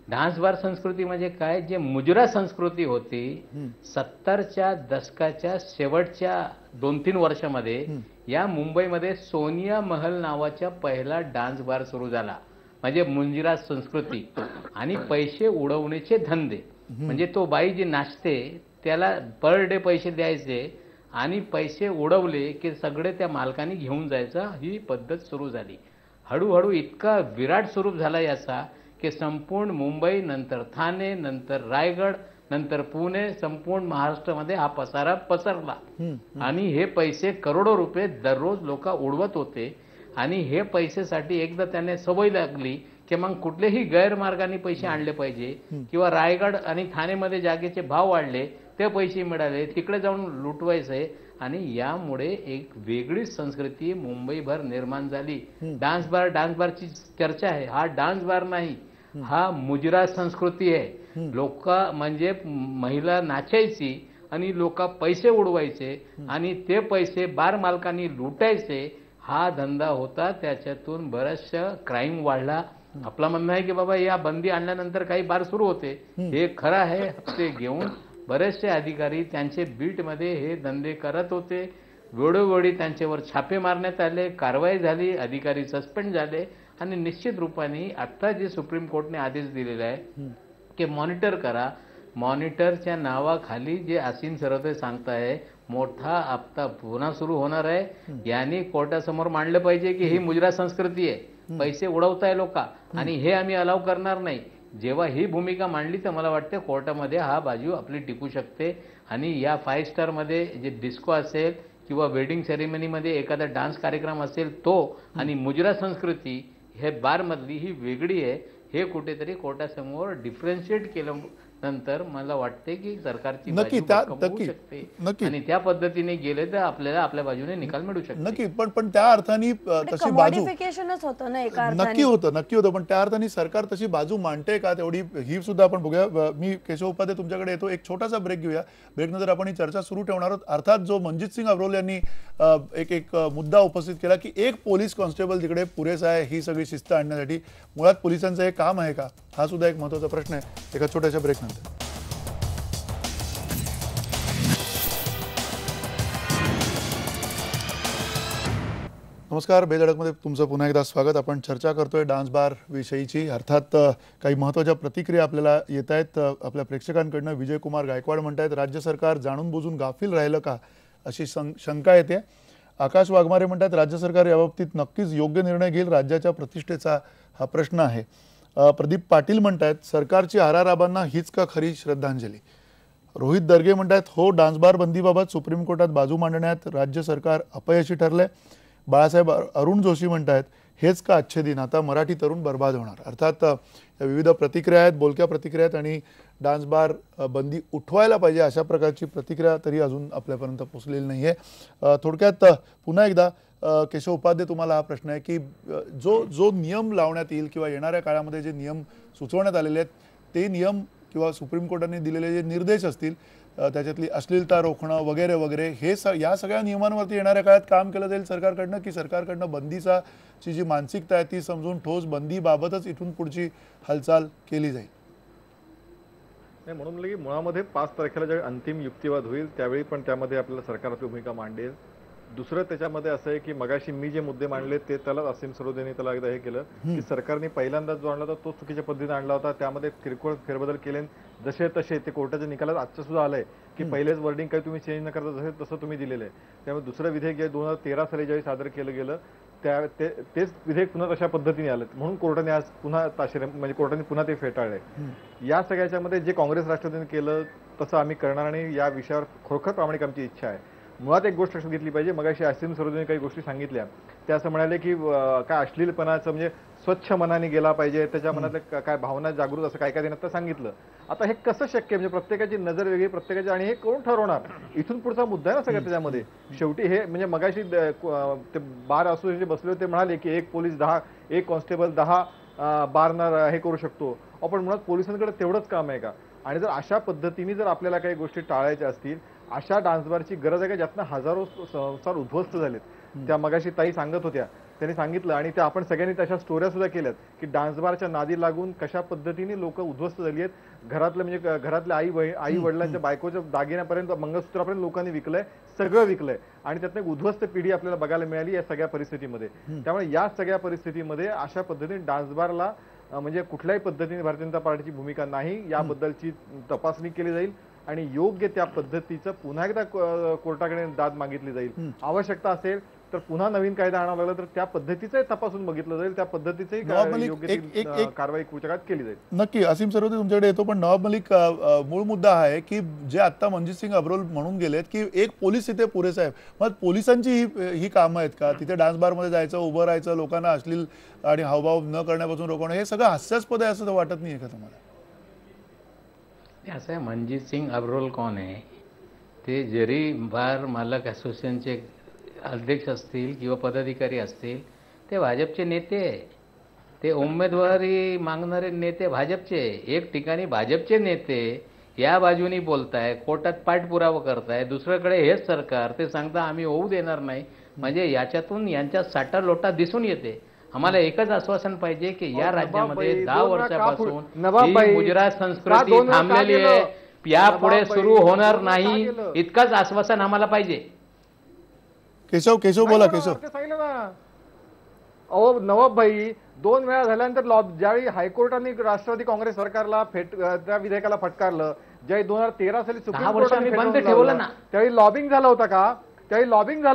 डान्स बार संस्कृती म्हणजे काय, जे मुजरा संस्कृती होती 70च्या दशकाच्या शेवटच्या 2-3 वर्षामध्ये या मुंबईमध्ये सोनिया महल नावाचा पहिला डान्स बार सुरू झाला. म्हणजे मुंजिरा संस्कृती आणि पैसे उडवण्याचे धंदे. म्हणजे तो बाई जी नाचते त्याला पर डे पैसे द्यायचे आणि पैसे उडवले की सगळे त्या मालकाने घेऊन जायचा, ही पद्धत सुरू झाली. हळूहळू इतका विराट स्वरूप झाला याचा की संपूर्ण मुंबई, नंतर ठाणे, नंतर रायगड, नंतर पुणे, संपूर्ण महाराष्ट्रामध्ये हा पसारा पसरला. आणि हे पैसे करोडो रुपये दररोज लोक उडवत होते. आणि हे पैसेसाठी एकदा त्याने सवय लागली की मग कुठलेही गैरमार्गाने पैसे आणले पाहिजे, किंवा रायगड आणि ठाणेमध्ये जागेचे भाव वाढले, ते पैसे मिळाले, तिकडे जाऊन लुटवायचे. आणि यामुळे एक वेगळीच संस्कृती मुंबईभर निर्माण झाली. डान्स बारची चर्चा आहे. हा डान्स बार नाही, हा मुजरा संस्कृती आहे. लोक म्हणजे महिला नाचायची आणि लोक पैसे उडवायचे आणि ते पैसे बार मालकांनी लुटायचे. हा धंदा होता. त्याच्यातून बराचसा क्राईम वाढला. आपलं म्हणणं आहे की बाबा या बंदी आणल्यानंतर काही बार सुरू होते, हे खरं आहे. ते घेऊन बरेचसे अधिकारी त्यांचे बीटमध्ये हे धंदे करत होते. वेळोवेळी त्यांच्यावर छापे मारण्यात आले, कारवाई झाली, अधिकारी सस्पेंड झाले. आणि निश्चित रूपाने आता जे सुप्रीम कोर्टने आदेश दिलेला आहे की मॉनिटर करा, मॉनिटरच्या नावाखाली जे आसीन सरते सांगताय मोठा हप्ता पुन्हा सुरू होणार आहे. यांनी कोर्टासमोर मांडलं पाहिजे की ही मुजरा संस्कृती आहे, पैसे उडवताय लोक, आणि हे आम्ही अलाव करणार नाही. जेव्हा ही भूमिका मांडली तर मला वाटतं कोर्टामध्ये हा बाजू आपली टिकू शकते. आणि या 5 स्टारमध्ये जे डिस्को असेल किंवा वेडिंग सेरेमनीमध्ये एखादा डान्स कार्यक्रम असेल तो, आणि मुजरा संस्कृती हे बारमधली ही वेगळी आहे, हे कुठेतरी कोर्टासमोर डिफरन्शिएट केलं नंतर मला वाटते की सरकारची नक्की बाजू होऊ शकते. आणि त्या पद्धतीने गेले तर आपल्याला आपल्या बाजूने निकाल मिळू शकतो. नक्की. पण त्या अर्थाने तशी बाजू कमोडिफिकेशनच होतं ना एका अर्थाने. नक्की होतं. पण त्या अर्थाने सरकार तशी बाजू मांडते का तेवढी, ही सुद्धा आपण बघूया. मी केशव उपाध्ये तुमच्याकडे येतो. एक छोटासा ब्रेक घेऊया. ब्रेकनंतर आपण ही चर्चा सुरू ठेवणार आहोत. अर्थात जो मनजित सिंग अब्रोल यांनी एक मुद्दा उपस्थित केला की एक पोलीस कॉन्स्टेबल तिकडे पुरेसा आहे ही सगळी शिस्त आणण्यासाठी, मुळात पोलिसांचं हे काम आहे का, हा सुद्धा एक महत्त्वाचा प्रश्न आहे. एका छोट्याशा ब्रेकनंतर. नमस्कार, बेधडकमध्ये तुमचं पुन्हा एकदा स्वागत. आपण चर्चा करतोय डान्स बार विषयीची. अर्थात काही महत्त्वाच्या प्रतिक्रिया आपल्याला येत आहेत आपल्या प्रेक्षकांकडनं. विजय कुमार गायकवाड म्हणतायत राज्य सरकार जाणून बुजून गाफील राहिलं का अशी शंका येते. आकाश वाघमारे म्हणतात राज्य सरकार याबाबतीत नक्कीच योग्य निर्णय घेईल, राज्याच्या प्रतिष्ठेचा हा प्रश्न आहे. प्रदीप पाटील म्हणतायत सरकारची आराराबांना हीच का खरी श्रद्धांजली. रोहित दर्गे म्हणतायत हो, डान्स बार बंदीबाबत सुप्रीम कोर्टात बाजू मांडण्यात राज्य सरकार अपयशी ठरलंय. बाळासाहेब अरुण जोशी म्हणतायत हेच का अच्छे दिन, आता मराठी तरुण बर्बाद होणार. अर्थात विविध प्रतिक्रिया आहेत, बोलक्या प्रतिक्रिया आहेत, आणि डान्स बार बंदी उठवायला पाहिजे अशा प्रकारची प्रतिक्रिया तरी अजून आपल्यापर्यंत पोहोचलेली नाही आहे. थोडक्यात पुन्हा एकदा केशव उपाध्ये तुम्हाला हा प्रश्न आहे की जो नियम लावण्यात येईल किंवा येणाऱ्या काळामध्ये जे नियम सुचवण्यात आलेले आहेत ते नियम किंवा सुप्रीम कोर्टाने दिलेले जे निर्देश असतील त्याच्यातली अश्लीलता रोखणं वगैरे वगैरे हे या सगळ्या नियमांवरती येणाऱ्या काळात काम केलं जाईल सरकारकडनं, की सरकारकडनं बंदीची जी मानसिकता आहे ती समजून ठोस बंदीबाबतच इथून पुढची हालचाल केली जाईल? नाही, म्हणून म्हणलं की मुळामध्ये 5 तारखेला ज्यावेळी अंतिम युक्तिवाद होईल त्यावेळी पण त्यामध्ये आपल्याला सरकार आपली भूमिका मांडेल. दुसरं त्याच्यामध्ये असं आहे की मगाशी मी जे मुद्दे मांडले ते त्याला असीम सरोदेने त्याला एकदा हे केलं की सरकारने पहिल्यांदा जो आणला होता तो चुकीच्या पद्धतीने आणला होता, त्यामध्ये किरकोळ फेरबदल केले, जसे तसे ते कोर्टाच्या निकालात आजचं सुद्धा आलंय की पहिलेच वर्डिंग काही तुम्ही चेंज न करता जसे तसं तुम्ही दिलेलं आहे. त्यामुळे दुसरं विधेयक जे 2013 साली ज्यावेळी सादर केलं गेलं तेच विधेयक पुन्हा तशा पद्धतीने आलं, म्हणून कोर्टाने आज पुन्हा म्हणजे कोर्टाने पुन्हा ते फेटाळले. या सगळ्याच्यामध्ये जे काँग्रेस राष्ट्रवादीने केलं तसं आम्ही करणार आणि या विषयावर खरोखर प्रामाणिक आमची इच्छा आहे. मुळात एक गोष्ट लक्षात घेतली पाहिजे. मगाशी असीम सरोदेने काही गोष्टी सांगितल्या, त्या असं म्हणाले की काय अश्लीलपणाचं म्हणजे स्वच्छ मनाने गेला पाहिजे, त्याच्या मनातल्या काय भावना जागृत, असं काय काय त्यांनी आता सांगितलं. आता हे कसं शक्य, म्हणजे प्रत्येकाची नजर वेगळी, प्रत्येकाची, आणि हे कोण ठरवणार? इथून पुढचा मुद्दा आहे ना सगळ्या त्याच्यामध्ये. शेवटी हे म्हणजे मगाशी ते बार असोसिएशन बसले होते, म्हणाले की एक पोलीस 10, एक कॉन्स्टेबल 10 बारना हे करू शकतो. आपण मुळात पोलिसांकडे तेवढंच काम आहे का? आणि जर अशा पद्धतीने जर आपल्याला काही गोष्टी टाळायच्या असतील, अशा डान्सबारची गरज आहे का ज्यातनं हजारो संसार उद्ध्वस्त झालेत. त्या मगाशी ताई सांगत होत्या, त्यांनी सांगितलं, आणि त्या आपण सगळ्यांनी तशा स्टोऱ्या सुद्धा केल्यात की डान्सबारच्या नादी लागून कशा पद्धतीने लोक उद्ध्वस्त झाली आहेत. घरातलं म्हणजे घरातल्या आई वडिलांच्या बायकोच्या दागिन्यापर्यंत, मंगळसूत्रापर्यंत लोकांनी विकलंय, सगळं विकलंय, आणि त्यातनं एक उद्ध्वस्त पिढी आपल्याला बघायला मिळाली या सगळ्या परिस्थितीमध्ये. त्यामुळे या सगळ्या परिस्थितीमध्ये अशा पद्धतीने डान्सबारला म्हणजे कुठल्याही पद्धतीने भारतीय जनता पार्टीची भूमिका नाही, याबद्दलची तपासणी केली जाईल आणि योग्य त्या पद्धतीचं पुन्हा एकदा कोर्टाकडे दाद मागितली जाईल. आवश्यकता असेल तर पुन्हा नवीन कायदा आणावा लागला तर त्या पद्धतीचं तपासून बघितलं जाईल, त्या पद्धतीचंही योग्य कारवाई पुढच्या काळात केली जाईल. नक्की. असीम सरोदे तुमच्याकडे येतो, पण नवाब मलिक, मूळ मुद्दा हा आहे की जे आता मनजित सिंग अब्रोल म्हणून गेलेत की एक पोलीस तिथे पुरेसा आहे, मग पोलिसांची ही कामं आहेत का? तिथे डान्स बारमध्ये जायचं, उभं राहायचं, लोकांना अश्लील आणि हावभाव न करण्यापासून रोखणं, हे सगळं हास्यास्पद आहे असं वाटत नाही का तुम्हाला? असं आहे, मनजीत सिंग अब्रोल कोण आहे? ते जरी बार मालक असोसिएशनचे अध्यक्ष असतील किंवा पदाधिकारी असतील, ते भाजपचे नेते आहे. ते उमेदवारी मागणारे नेते भाजपचे. एक ठिकाणी भाजपचे नेते या बाजूनी बोलताय, कोर्टात पाठपुरावा करताय, दुसरीकडे हेच सरकार ते सांगता आम्ही होऊ देणार नाही. म्हणजे याच्यातून यांच्या साठा लोटा दिसून येते. आम्हाला एकच आश्वासन पाहिजे की या राज्यामध्ये 10 वर्षापासून ही गुजरात संस्कृती थांबलेली आहे, यापुढे सुरू होणार नाही, इतकंच आश्वासन आम्हाला पाहिजे. केशव बोला. केशव सांगितलं ना, अहो नवाब भाई, 2 वेळा झाल्यानंतर ज्यावेळी हायकोर्टाने राष्ट्रवादी काँग्रेस सरकारला त्या विधेयकाला फटकारलं, ज्यावेळी 2013 साली सुप्रीम कोर्टाने बंद ठेवलं ना, त्यावेळी लॉबिंग झालं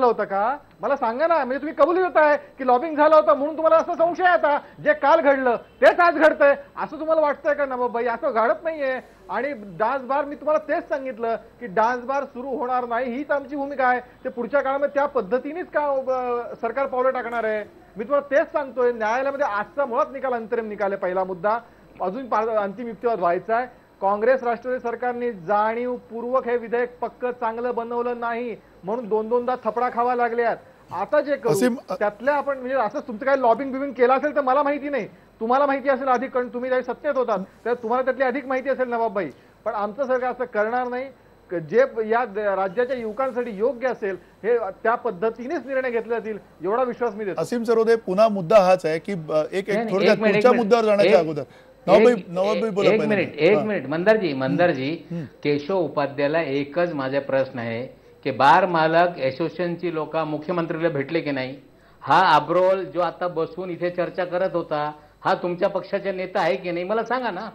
होतं का? मला सांगा ना. म्हणजे तुम्ही कबुली देताय की लॉबिंग झालं होतं म्हणून तुम्हाला असं संशय आता जे काल घडलं तेच आज घडतंय असं तुम्हाला वाटतंय का नवाब भाई? असं घडत नाहीये. आणि डान्स बार, मी तुम्हाला तेच सांगितलं की डान्स बार सुरू होणार नाही, हीच आमची भूमिका आहे. ते पुढच्या काळामध्ये त्या पद्धतीनेच का सरकार पावलं टाकणार आहे? मी तुम्हाला तेच सांगतोय. न्यायालयामध्ये आजचा मुळात निकाल अंतरिम निकाल आहे. पहिला मुद्दा, अजून अंतिम युक्तिवाद व्हायचा आहे. काँग्रेस राष्ट्रवादी सरकारने जाणीवपूर्वक हे विधेयक पक्क चांगलं बनवलं नाही म्हणून 2-2दा थपडा खावा लागल्यात. आता जे करू त्यातल्या आपण म्हणजे असं तुमचं काही लॉबिंग बिबिंग केलं असेल तर मला माहिती नाही, तुम्हाला माहिती असेल अधिक, कारण तुम्ही ज्यावेळी सत्तेत होतात तर तुम्हाला त्यातली अधिक माहिती असेल नवाबभाई. पण आमचं सरकार असं करणार नाही. जे या राज्याच्या युवकांसाठी योग्य असेल हे त्या पद्धतीनेच निर्णय घेतले जातील एवढा विश्वास मी देतो. असीम सरोदे, पुन्हा मुद्दा हाच आहे की एक थोडक्यात पुढच्या मुद्द्यावर जाण्याच्या अगोदर एक मिनिट मंदारजी, केशव उपाध्यायला एकच माझा प्रश्न आहे की बार मालक असोसिएशनची लोक मुख्यमंत्रीला भेटले की नाही? हा अब्रोल जो आता बसून इथे चर्चा करत होता, हा तुमच्या पक्षाचा नेता आहे की नाही? मला सांगा ना.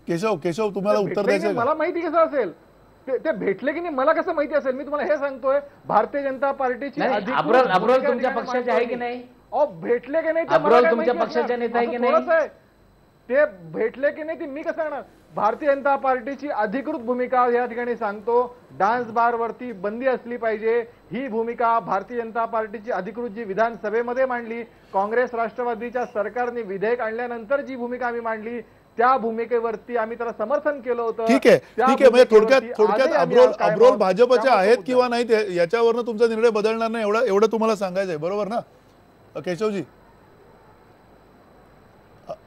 केशव तुम्हाला उत्तर द्यायचं. मला माहिती कसं असेल ते भेटले की नाही मला कसं माहिती असेल? मी तुम्हाला हे सांगतोय, भारतीय जनता पार्टीची अब्रोल तुमच्या पक्षाचे आहे की नाही? भेटले की नाही अब्रोल तुमच्या पक्षाच्या नेता आहे की नाही? ते भेटले की नाही ते मी कसं सांगणार? भारतीय जनता पार्टीची अधिकृत भूमिका या ठिकाणी सांगतो, डान्स बार वरती बंदी असली पाहिजे ही भूमिका भारतीय जनता पार्टीची अधिकृत जी विधानसभेमध्ये मांडली, काँग्रेस राष्ट्रवादीच्या सरकारने विधेयक आणल्यानंतर जी भूमिका आम्ही मांडली त्या भूमिकेवरती आम्ही त्याला समर्थन केलं होतं. ठीक आहे. म्हणजे थोडक्यात अब्रोल भाजपचे आहेत किंवा नाही याच्यावरनं तुमचा निर्णय बदलणार नाही एवढं तुम्हाला सांगायचं आहे, बरोबर ना केशवजी?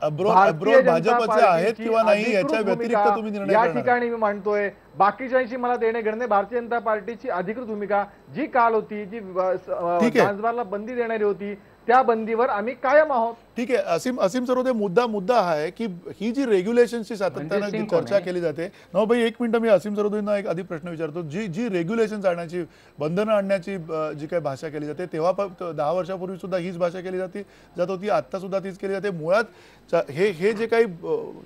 अब्रोल भाजपचे आहेत किंवा नाही याच्या व्यतिरिक्त तुम्ही निर्णय या ठिकाणी मी मांडतोय. बाकीच्यांशी मला देणे घेणे, भारतीय जनता पार्टीची अधिकृत भूमिका जी काल होती, जी डान्सबारला बंदी देणारी होती, त्या बंदीवर आम्ही कायम आहोत. ठीक आहे. असीम सरोदे, मुद्दा हा आहे की ही जी रेग्युलेशनची सातत्याने चर्चा केली जाते. भाई एक मिनिट, मी असीम सरोदेंना एक आधी प्रश्न विचारतो. जी रेग्युलेशन आणण्याची, बंधनं आणण्याची जी काही भाषा केली जाते, तेव्हा 10 वर्षापूर्वी सुद्धा हीच भाषा केली जात होती, आता सुद्धा तीच केली जाते. मुळात हे जे काही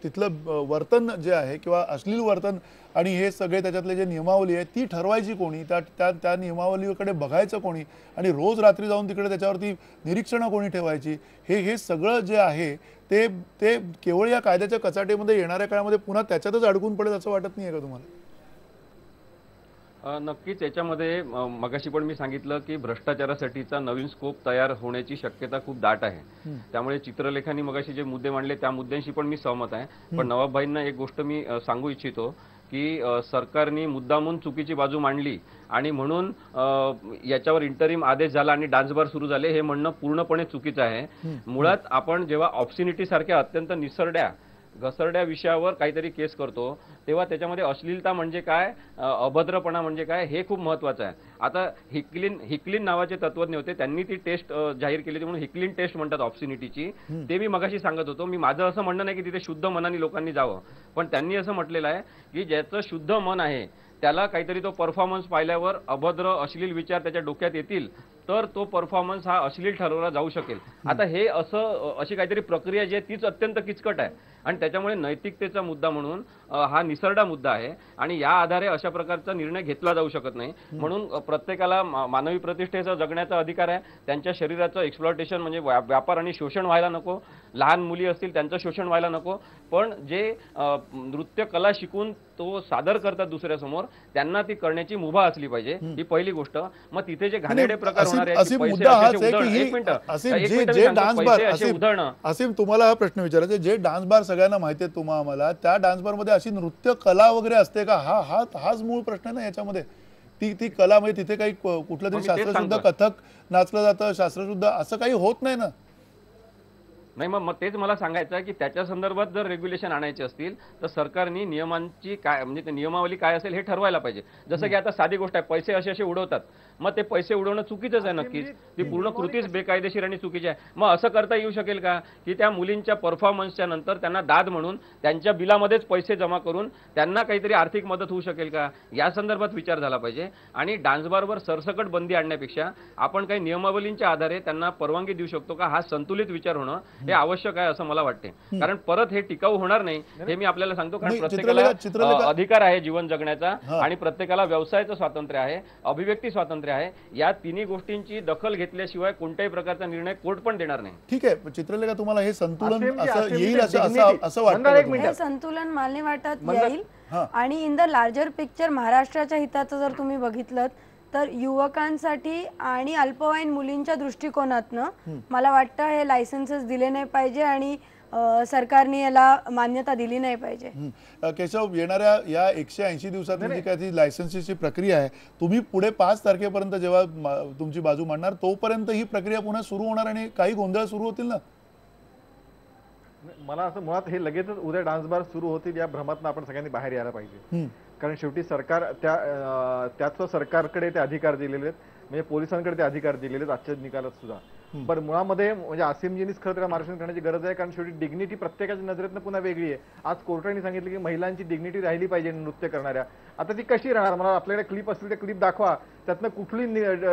तिथलं वर्तन जे आहे किंवा अश्लील वर्तन आणि हे सगळे त्याच्यातले जे नियमावली आहे ती ठरवायची कोणी, त्या नियमावलीकडे बघायचं कोणी, आणि रोज रात्री जाऊन तिकडे त्याच्यावरती निरीक्षणं कोणी ठेवायची, हे सगळं जे आहे ते केवळ या कायद्याच्या कचाटेमध्ये येणाऱ्या काळामध्ये पुन्हा त्याच्यातच अडकून पडेल असं वाटत नाही का तुम्हाला? नक्कीच याच्यामध्ये मगाशी पण मी सांगितलं की भ्रष्टाचारासाठीचा नवीन स्कोप तयार होण्याची शक्यता खूप दाट आहे. त्यामुळे चित्रलेखांनी मगाशी जे मुद्दे मांडले त्या मुद्द्यांशी पण मी सहमत आहे. पण नवाबभाईंना एक गोष्ट मी सांगू इच्छितो की सरकारने मुद्दामून चुकीची बाजू मांडली आणि म्हणून याच्यावर इंटरिम आदेश झाला आणि डान्सबार सुरू झाले, हे म्हणणं पूर्णपणे चुकीचं आहे. मुळात आपण जेव्हा ऑब्सिनिटी सारख्या अत्यंत निसरड्या घसरड्या विषयावर काहीतरी केस करतो तेव्हा त्याच्यामध्ये अश्लीलता म्हणजे काय, अभद्रपणा म्हणजे काय, हे खूप महत्वाचं आहे. आता हिक्लिन नावाचे तत्वज्ञ होते, त्यांनी ती टेस्ट जाहीर केली होती म्हणून हिक्लिन टेस्ट म्हणतात ऑब्सिनिटीची. ते मी मगाशी सांगत होतो. मी माझं असं म्हणणं नाही की तिथे शुद्ध मनाने लोकांनी जावं, पण त्यांनी असं म्हटलेलं आहे की ज्याचं शुद्ध मन आहे त्याला काहीतरी तो परफॉर्मन्स पाहिल्यावर अभद्र अश्लील विचार त्याच्या डोक्यात येतील तर तो परफॉर्मन्स हा अश्लील ठरवला जाऊ शकेल. आता हे अशी काहीतरी प्रक्रिया जी आहे तीच अत्यंत किचकट आहे आणि त्याच्यामुळे नैतिकतेचा मुद्दा म्हणून हा निसरडा मुद्दा आहे आणि या आधारे अशा प्रकारचा निर्णय घेतला जाऊ शकत नाही. म्हणून प्रत्येकाला मानवी प्रतिष्ठेचा जगण्याचा अधिकार आहे. त्यांच्या शरीराचं एक्सप्लॉयटेशन म्हणजे व्यापार आणि शोषण व्हायला नको. लहान मुली असतील त्यांचं शोषण व्हायला नको. पण जे नृत्य कला शिकून तो सादर करतात दुसऱ्यासमोर त्यांना ती करण्याची मुभा असली पाहिजे, ही पहिली गोष्ट. मग तिथे जे घाणेरडे प्रकार होणार आहेत, असीम तुम्हाला हा प्रश्न विचारायचा, जे डान्स बार सगळ्यांना माहिती आहे तुम्हाला, त्या डान्स बार मध्ये अशी नृत्य कला वगैरे असते का? हाच मूळ प्रश्न आहे ना याच्यामध्ये. ती कला म्हणजे तिथे काही कुठलं तरी शास्त्रशुद्ध कथक नाचलं जातं, शास्त्रशुद्ध असं काही होत नाही ना? नाही, मग तेच मला सांगायचं आहे की त्याच्या संदर्भात जर रेग्युलेशन आणायचे असतील तर सरकारने नियमांची काय म्हणजे नियमावली काय असेल हे ठरवायला पाहिजे. जसं की आता साधी गोष्ट आहे, पैसे असे उडवतात. मग ते पैसे उडवणं चुकीचंच आहे नक्कीच. ती पूर्ण कृतीच बेकायदेशीर आणि चुकीची आहे. मग असं करता येऊ शकेल का की त्या मुलींच्या परफॉर्मन्सच्या नंतर त्यांना दाद म्हणून त्यांच्या बिलामध्येच पैसे जमा करून त्यांना काहीतरी आर्थिक मदत होऊ शकेल का? या संदर्भात विचार झाला पाहिजे. आणि डान्स बारवर सरसकट बंदी आणण्यापेक्षा आपण काही नियमावलींच्या आधारे त्यांना परवानगी देऊ शकतो का, हा संतुलित विचार होणं हे आवश्यक आहे असं मला वाटते. कारण परत हे टिकाऊ होणार नाही हे मी आपल्याला सांगतो. कारण प्रत्येकाला अधिकार आहे जीवन जगण्याचा आणि प्रत्येकाला व्यवसायाचं स्वातंत्र्य आहे, अभिव्यक्ती स्वातंत्र्य आहे. या तिन्ही गोष्टींची दखल घेतल्याशिवाय कोणत्याही प्रकारचा निर्णय कोर्ट पण देणार नाही. ठीक आहे चित्रलेखा, तुम्हाला हे संतुलन असं येईल असं वाटतं? संतुलन मला नाही वाटत येईल. आणि इन द लार्जर पिक्चर महाराष्ट्राच्या हिताचं जर तुम्ही बघितलं तर युवकांसाठी आणि अल्पवयीन मुलींच्या दृष्टिकोनातनं मला वाटतं हे लायसन्सेस दिले नाही पाहिजे आणि सरकारने याला मान्यता दिली नाही पाहिजे. केशव, येणाऱ्या या 180 दिवसात जी काय ती लायसन्सची प्रक्रिया आहे, तुम्ही पुढे 5 तारखेपर्यंत जेव्हा तुमची बाजू मांडणार तोपर्यंत ही प्रक्रिया पुन्हा सुरू होणार आणि काही गोंधळ सुरू होतील ना? मला असं मुळात हे लगेचच उद्या डान्स बार सुरू होतील या भ्रमातनं आपण सगळ्यांनी बाहेर यायला पाहिजे. कारण शेवटी सरकार त्याच सरकारकडे ते अधिकार दिलेले आहेत, म्हणजे पोलिसांकडे ते अधिकार दिलेले आहेत आजच्या निकालात सुद्धा. पण मुळामध्ये म्हणजे असीमजीनीच खरं तर मार्गदर्शन करण्याची गरज आहे. कारण शेवटी डिग्निटी प्रत्येकाच्या नजरेतनं पुन्हा वेगळी आहे. आज कोर्टाने सांगितलं की महिलांची डिग्निटी राहिली पाहिजे नृत्य करणाऱ्या. आता ती कशी राहणार? मला आपल्याकडे क्लिप असतील ते क्लिप दाखवा, त्यातनं कुठली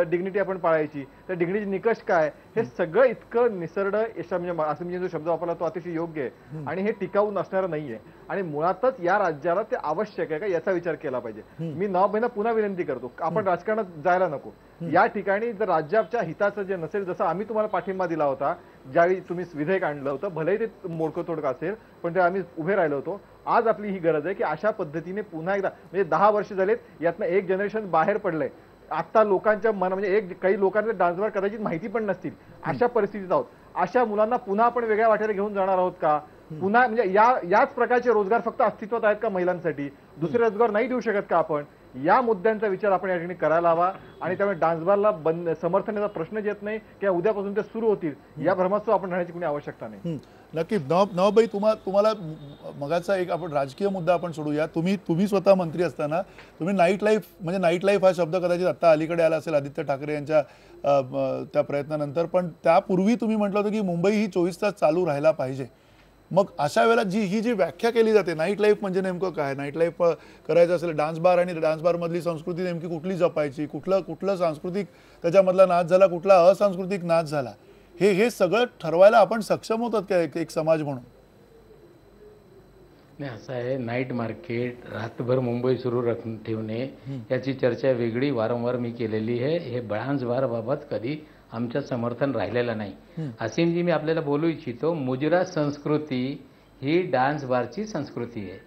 डिग्निटी आपण पाळायची, त्या डिग्निटी निकष काय, हे सगळं इतकं निसरड म्हणजे असीमजी जो शब्द वापरला तो अतिशय योग्य आहे आणि हे टिकाऊ नसणारं नाहीये. आणि मुळातच या राज्याला ते आवश्यक आहे का याचा विचार केला पाहिजे. मी नवाबाईंना पुन्हा विनंती करतो, आपण राजकारणात जायला नको. या ठिकाणी जर राज्याच्या हिताचं जे नसेल, जसं आम्ही तुम्हाला पाठिंबा दिला होता ज्यावेळी तुम्ही विधेयक आणलं होतं, भलेही ते मोडकं तोडकं असेल पण ते आम्ही उभे राहिलो होतो. आज आपली ही गरज आहे की अशा पद्धतीने पुन्हा एकदा, म्हणजे 10 वर्ष झालेत, यातनं एक जनरेशन बाहेर पडलंय. आता लोकांच्या म्हणजे काही लोकांना डान्सवर कदाचित माहिती पण नसतील, अशा परिस्थितीत आहोत. अशा मुलांना पुन्हा आपण वेगळ्या वाटेला घेऊन जाणार आहोत का? पुन्हा म्हणजे याच प्रकारचे रोजगार फक्त अस्तित्वात आहेत का महिलांसाठी? दुसरे रोजगार नाही देऊ शकत का आपण? या मुद्द्यांचा विचार आपण या ठिकाणी करायला हवा. आणि त्यामुळे डान्सबारला समर्थनाचा प्रश्नच येत नाही किंवा उद्यापासून ते सुरू होतील या भ्रमाचं आपण राहण्याची कोणी आवश्यकता नाही. नक्की. नवाबाई, तुम्हाला मगाचा एक आपण राजकीय मुद्दा आपण सोडूया. तुम्ही स्वतः मंत्री असताना तुम्ही नाईट लाईफ हा शब्द कदाचित आता अलीकडे आला असेल आदित्य ठाकरे यांच्या त्या प्रयत्नानंतर, पण त्यापूर्वी तुम्ही म्हटलं होतं की मुंबई ही 24 तास चालू राहायला पाहिजे. मग अशा वेळेला ही जी व्याख्या केली जाते नाईट लाईफ म्हणजे नेमकं काय? नाईट लाईफ करायचं असेल डान्स बार आणि डान्स बार मधली संस्कृती नेमकी कुठली जपायची, कुठलं सांस्कृतिक त्याच्यामधला नाच झाला, कुठला असांस्कृतिक नाच झाला, हे सगळं ठरवायला आपण सक्षम होतात का एक समाज म्हणून? नाही, असं आहे, नाईट मार्केट रात्रभर मुंबई सुरू ठेवणे याची चर्चा वेगळी वारंवार मी केलेली आहे. हे डान्स बार बाबत कधी आमचं समर्थन राहिलेलं नाही. असीमजी, मी आपल्याला बोलू इच्छितो, मुजरा संस्कृती ही डान्स बारची संस्कृती आहे.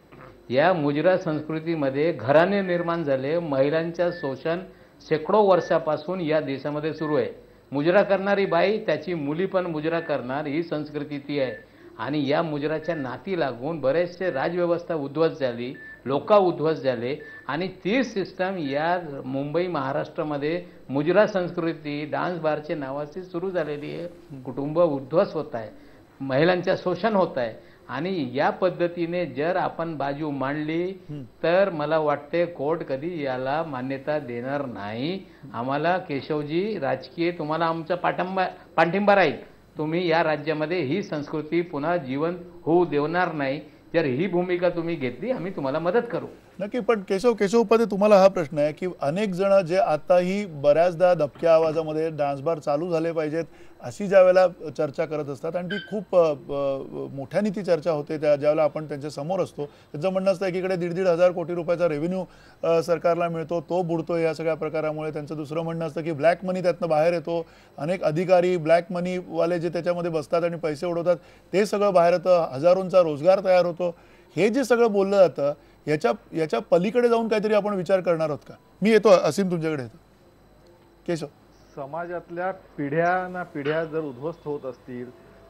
या मुजरा संस्कृतीमध्ये घराणे निर्माण झाले. महिलांच्या शोषण शेकडो वर्षापासून या देशामध्ये सुरू आहे. मुजरा करणारी बाई त्याची मुली पण मुजरा करणार, ही संस्कृती ती आहे. आणि या मुजराच्या नाती लागून बरेचसे राजव्यवस्था उद्ध्वस्त झाली, लोक उद्ध्वस्त झाले. आणि ती सिस्टम या मुंबई महाराष्ट्रामध्ये मुजरा संस्कृती डान्स बारच्या नावाची सुरू झालेली आहे. कुटुंब उद्ध्वस्त होत आहे, महिलांच्या शोषण होत आहे. आणि या पद्धतीने जर आपण बाजू मांडली तर मला वाटते कोर्ट कधी याला मान्यता देणार नाही. आम्हाला केशवजी राजकीय तुम्हाला आमचा पाठिंबा राहील. तुम्ही या राज्यामध्ये ही संस्कृती पुन्हा जिवंत होऊ देणार नाही. जर ही भूमिका तुम्ही घेतली आम्ही तुम्हाला मदत करू. नक्की. पण केशव उपाध्ये तुम्हाला हा प्रश्न आहे की अनेक जण जे आताही बऱ्याचदा दबक्या आवाजामध्ये डान्स बार चालू झाले पाहिजेत अशी ज्या वेळेला चर्चा करत असतात आणि ती खूप मोठ्याने ती चर्चा होते ज्यावेळेला आपण त्यांच्या समोर असतो, त्यांचं म्हणणं असतं एकीकडे 1,500 कोटी रुपयाचा रेव्हेन्यू सरकारला मिळतो, तो बुडतो या सगळ्या प्रकारामुळे. त्यांचं दुसरं म्हणणं असतं की ब्लॅक मनी त्यातनं बाहेर येतो, अनेक अधिकारी ब्लॅक मनीवाले जे त्याच्यामध्ये बसतात आणि पैसे उडवतात ते सगळं बाहेर येतं, हजारोंचा रोजगार तयार होतो. हे जे सगळं बोललं जातं याच्या पलीकडे जाऊन काहीतरी आपण विचार करणार आहोत का? मी येतो असीम तुमच्याकडे येतो. केशव, समाजातल्या पिढ्या जर उद्ध्वस्त होत असतील,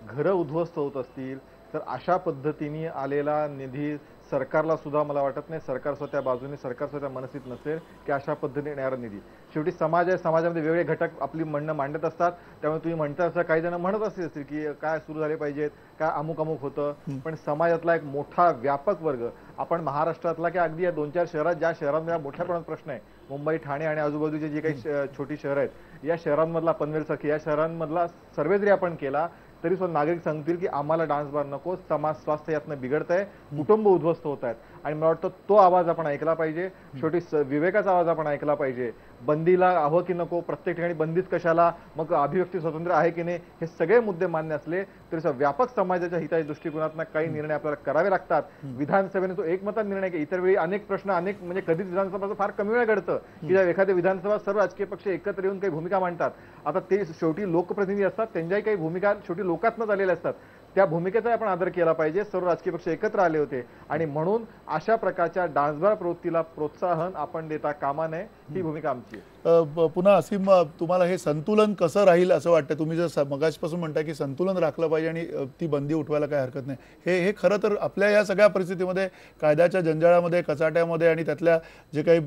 घरं उद्ध्वस्त होत असतील, तर अशा पद्धतीने आलेला निधी सरकारला सुद्धा मला वाटत नाही सरकार स्वतः बाजूने सरकार स्वतः मनस्थित नसेल की अशा पद्धतीने येणारा निधी. शेवटी समाज आहे, समाजामध्ये वेगवेगळे घटक आपली म्हणणं मांडत असतात. त्यामुळे तुम्ही म्हणता असं काही जण म्हणत असतील की काय सुरू झाले पाहिजेत, काय अमुक होतं. पण समाजातला एक मोठा व्यापक वर्ग, आपण महाराष्ट्रातला की अगदी या 2-4 शहरात ज्या शहरांमध्ये मोठ्या प्रमाणात प्रश्न आहे, मुंबई ठाणे आणि आजूबाजूचे जे काही छोटी शहरं आहेत, या शहरांमधला पनवेलसारखी या शहरांमधला सर्वे जरी आपण केला तरी सुद्धा नागरिक सांगतील की आम्हाला डान्स बार नको, समाज स्वास्थ्य यातनं बिघडत आहे, कुटुंब उद्ध्वस्त होत आहेत. आणि मला वाटतं तो आवाज आपण ऐकला पाहिजे. शेवटी विवेकाचा आवाज आपण ऐकला पाहिजे. बंदीला हवं की नको, प्रत्येक ठिकाणी बंदीच कशाला, मग अभिव्यक्ती स्वातंत्र्य आहे की नाही, हे सगळे मुद्दे मान्य असले तरी व्यापक समाजाच्या हिताच्या दृष्टिकोनातून काही निर्णय आपल्याला करावे लागतात. विधानसभेने तो एकमतात निर्णय घ्या. इतर वेळी अनेक प्रश्न म्हणजे कधीच विधानसभाचं फार कमी वेळा घडतं की एखाद्या विधानसभा सर्व राजकीय पक्ष एकत्र येऊन काही भूमिका मांडतात. आता ते शेवटी लोकप्रतिनिधी असतात, त्यांच्याही काही भूमिका शेवटी लोकांतनं झालेल्या असतात. त्या भूमिकेचा आपण आदर केला पाहिजे. सर्व राजकीय पक्ष एकत्र आले होते आणि म्हणून अशा प्रकारच्या डान्सबार प्रवृत्तीला प्रोत्साहन आपण देता कामा नये, ही भूमिका आमची आहे. पुन्हा असीम, तुम्हाला हे संतुलन कसं राहील असं वाटतं? तुम्ही जर मगाचपासून म्हणताय की संतुलन राखलं पाहिजे आणि ती बंदी उठवायला काही हरकत नाही, हे खरं तर आपल्या या सगळ्या परिस्थितीमध्ये कायद्याच्या जंजाळामध्ये, कचाट्यामध्ये आणि त्यातल्या जे काही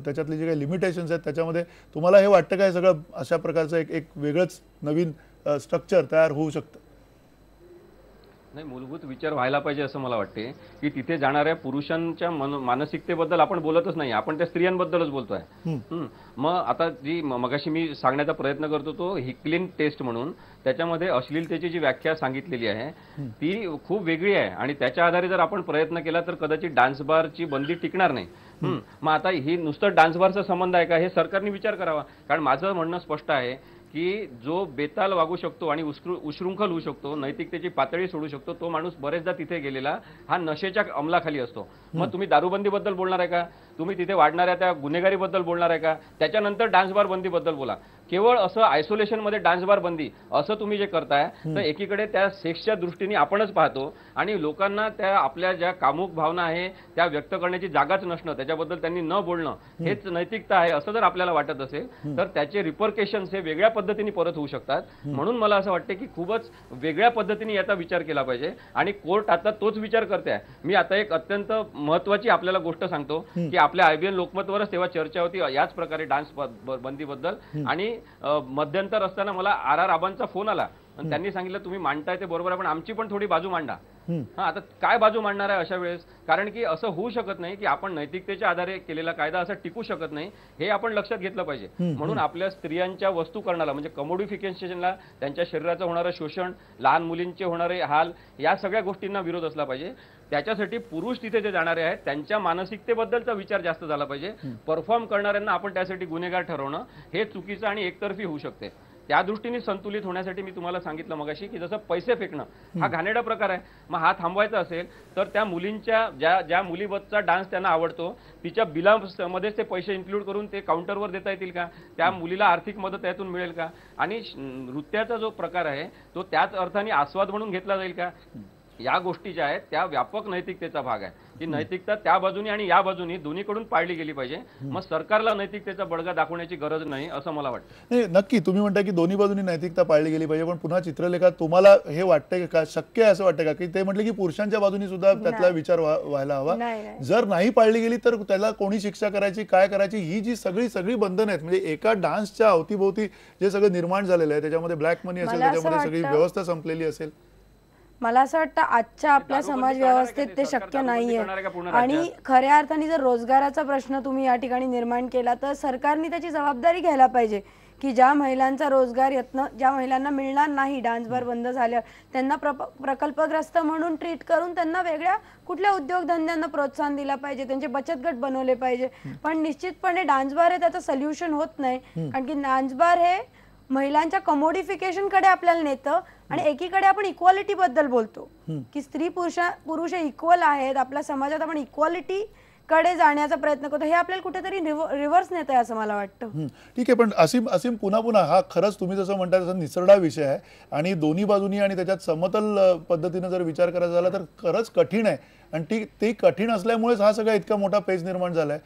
त्याच्यातले जे काही लिमिटेशन्स आहेत त्याच्यामध्ये तुम्हाला हे वाटतं का हे सगळं अशा प्रकारचं एक वेगळंच नवीन स्ट्रक्चर तयार होऊ शकतं? नाही, मूलभूत विचार व्हायला पाहिजे असं मला वाटते की तिथे जाणाऱ्या पुरुषांच्या मानसिकतेबद्दल आपण बोलतच नाही, आपण त्या स्त्रियांबद्दलच बोलतोय. मग आता जी मगाशी मी सांगण्याचा प्रयत्न करतो तो हिक्लिन टेस्ट म्हणून, त्याच्यामध्ये अश्लीलतेची जी व्याख्या सांगितलेली आहे ती खूप वेगळी आहे आणि त्याच्या आधारे जर आपण प्रयत्न केला तर कदाचित डान्स बारची बंदी टिकणार नाही. मग आता ही नुसतं डान्स बारचा संबंध आहे का, हे सरकारने विचार करावा. कारण माझं म्हणणं स्पष्ट आहे की जो बेताल वागू शकतो आणि उशृंखल होऊ शकतो, नैतिकतेची पातळी सोडू शकतो, तो माणूस बरेचदा तिथे गेलेला हा नशेच्या अंमलाखाली असतो. मग तुम्ही दारूबंदीबद्दल बोलणार आहे का? तुम्ही तिथे वाढणाऱ्या त्या गुन्हेगारीबद्दल बोलणार आहे का? त्याच्यानंतर डान्स बार बंदीबद्दल बोला. केवळ असं आयसोलेशनमध्ये डान्स बार बंदी असं तुम्ही जे करताय तर एकीकडे त्या सेक्सच्या दृष्टीने आपणच पाहतो आणि लोकांना त्या आपल्या ज्या कामुक भावना आहे त्या व्यक्त करण्याची जागाच नसणं, त्याच्याबद्दल त्यांनी न बोलणं हेच नैतिकता आहे असं जर आपल्याला वाटत असेल तर त्याचे रिपरकेशन्स हे वेगळ्या पद्धतीने परत होऊ शकतात. म्हणून मला असं वाटतं की खूपच वेगळ्या पद्धतीने याचा विचार केला पाहिजे आणि कोर्ट आता तोच विचार करते आहे. मी आता एक अत्यंत महत्वाची आपल्याला गोष्ट सांगतो की आपल्या IBN लोकमतवरच तेव्हा चर्चा होती याच प्रकारे डान्स बंदीबद्दल आणि मध्यंतर असताना मला RR आबांचा फोन आला आणि त्यांनी सांगितलं तुम्ही मांडताय ते बरोबर आहे पण आमची पण थोडी बाजू मांडा. आता काय बाजू मांडणार आहे अशा वेळेस? कारण की असं होऊ शकत नाही की आपण नैतिकतेच्या आधारे केलेला कायदा असं टिकू शकत नाही, हे आपण लक्षात घेतलं पाहिजे. म्हणून आपल्या स्त्रियांच्या वस्तुकरणाला म्हणजे कमोडिफिकेशनला, त्यांच्या शरीराचं होणारं शोषण, लहान मुलींचे होणारे हाल, या सगळ्या गोष्टींना विरोध असला पाहिजे. त्याच्यासाठी पुरुष तिथे जे जाणारे आहेत त्यांच्या मानसिकतेबद्दलचा विचार जास्त झाला पाहिजे. परफॉर्म करणाऱ्यांना आपण त्यासाठी गुन्हेगार ठरवणं हे चुकीचं आणि एकतर्फी होऊ शकते. त्या दृष्टीने संतुलित होण्यासाठी मी तुम्हाला सांगितलं मगाशी की जसं पैसे फेकणं हा घाणेरडा प्रकार आहे, मग हा थांबवायचा असेल तर त्या मुलींच्या ज्या मुलीबद्दलचा डान्स त्यांना आवडतो तिच्या बिलामध्येच ते पैसे इन्क्लूड करून ते काउंटरवर देता येतील का? त्या मुलीला आर्थिक मदत यातून मिळेल का? आणि नृत्याचा जो प्रकार आहे तो त्याच अर्थाने आस्वाद म्हणून घेतला जाईल का? या गोष्टी ज्या आहेत त्या व्यापक नैतिकतेचा भाग आहे. ही नैतिकता त्या बाजूनी आणि या बाजूनी दोन्हीकडून पाळली गेली पाहिजे. मग सरकारला नैतिकतेचा बळगा दाखवण्याची गरज नाही असं मला वाटतं. नाही, नक्की तुम्ही म्हणता की दोन्ही बाजूनी नैतिकता पाळली गेली पाहिजे, पण पुन्हा चित्रलेखात तुम्हाला हे वाटतंय का, शक्य आहे असं वाटतं का की ते म्हटले की पुरुषांच्या बाजूनी सुद्धा त्यातला विचार व्हायला हवा, नाही. जर नाही पाळली गेली तर त्याला कोणी शिक्षा करायची, काय करायची, ही जी सगळी बंधनं आहेत, म्हणजे एका डान्सच्या अवतीभोवती जे सगळं निर्माण झालेलं आहे, त्याच्यामध्ये ब्लॅक मनी असेल, मला असं त्याच्यामध्ये सगळी वाटतं- व्यवस्था संपलेली असेल. मला असं वाटतं आजच्या आपल्या दारूबंदी समाज करणार आहे व्यवस्थेत का ते ते? सरकार शक्य दारूबंदी नाहीये. करणार आहे का पूर्ण आणि राज्यात? खऱ्या अर्थाने जर रोजगाराचा प्रश्न तुम्ही या ठिकाणी निर्माण केला तर सरकारने त्याची जबाबदारी घ्यायला पाहिजे की ज्या महिलांचा रोजगार ज्या महिलांना मिळणार नाही डान्स बार बंद झाल्यावर, त्यांना प्रकल्पग्रस्त म्हणून ट्रीट करून त्यांना वेगळ्या कुठल्या उद्योगधंद्यांना प्रोत्साहन दिला पाहिजे, त्यांचे बचत गट बनवले पाहिजे. पण निश्चितपणे डान्स बार हे त्याचं सोल्युशन होत नाही, कारण की डान्स बार हे महिलांच्या कमोडिफिकेशन कडे आपल्याला नेतं. आणि एकीकडे आपण इक्वालिटी बद्दल बोलतो की स्त्री पुरुष इक्वल आहेत, आपल्या समाजात आपण इक्वालिटी कडे जाण्याचा प्रयत्न करतो, हे आपल्याला कुठेतरी रिव्हर्स नेत आहे असं मला वाटतं. ठीक आहे, पण असीम पुन्हा हा खरंच तुम्ही जसं म्हणता तसं निसरडा विषय आहे आणि दोन्ही बाजूनी आणि त्याच्यात समतल पद्धतीने जर विचार करायचा झाला तर खरंच कठीण आहे. आणि ती कठीण असल्यामुळेच हा सगळा इतका मोठा पेज निर्माण झालाय.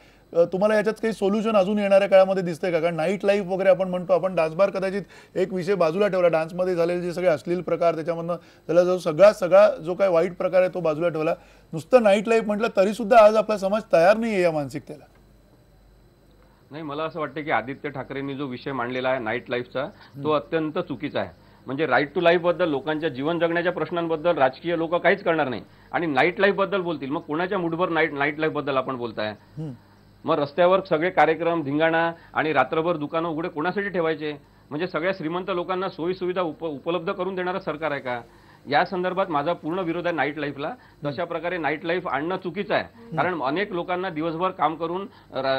तुम्हाला याच्यात काही सोल्युशन अजून येणाऱ्या काळामध्ये दिसतंय का? कारण नाईट लाईफ वगैरे आपण म्हणतो, आपण डान्स बार कदाचित एक विषय बाजूला ठेवला, डान्समध्ये झालेले जे सगळे अश्लील प्रकार, त्याच्यामधनं त्याला जो सगळा जो काही वाईट प्रकार आहे तो बाजूला ठेवला, नुसतं नाईट लाईफ म्हटलं तरी सुद्धा आज आपला समाज तयार नाही आहे या मानसिकतेला. नाही, मला असं वाटतं की आदित्य ठाकरेंनी जो विषय मांडलेला आहे नाईट लाईफचा, तो अत्यंत चुकीचा आहे. म्हणजे राईट टू लाईफ बद्दल, लोकांच्या जीवन जगण्याच्या प्रश्नांबद्दल राजकीय लोक काहीच करणार नाही आणि नाईट लाईफ बद्दल बोलतील. मग कोणाच्या मूडवर नाईट लाईफ बद्दल आपण बोलताय? मग रस्त्यावर सगळे कार्यक्रम, धिंगाणा आणि रात्रभर दुकानं उघडे कोणासाठी ठेवायचे? म्हणजे सगळ्या श्रीमंत लोकांना सोयी सुविधा उपलब्ध करून देणारं सरकार आहे का? या संदर्भात माझा पूर्ण विरोध आहे नाईट लाईफला. तशा प्रकारे नाईट लाईफ आणणं चुकीचं आहे, कारण अनेक लोकांना दिवसभर काम करून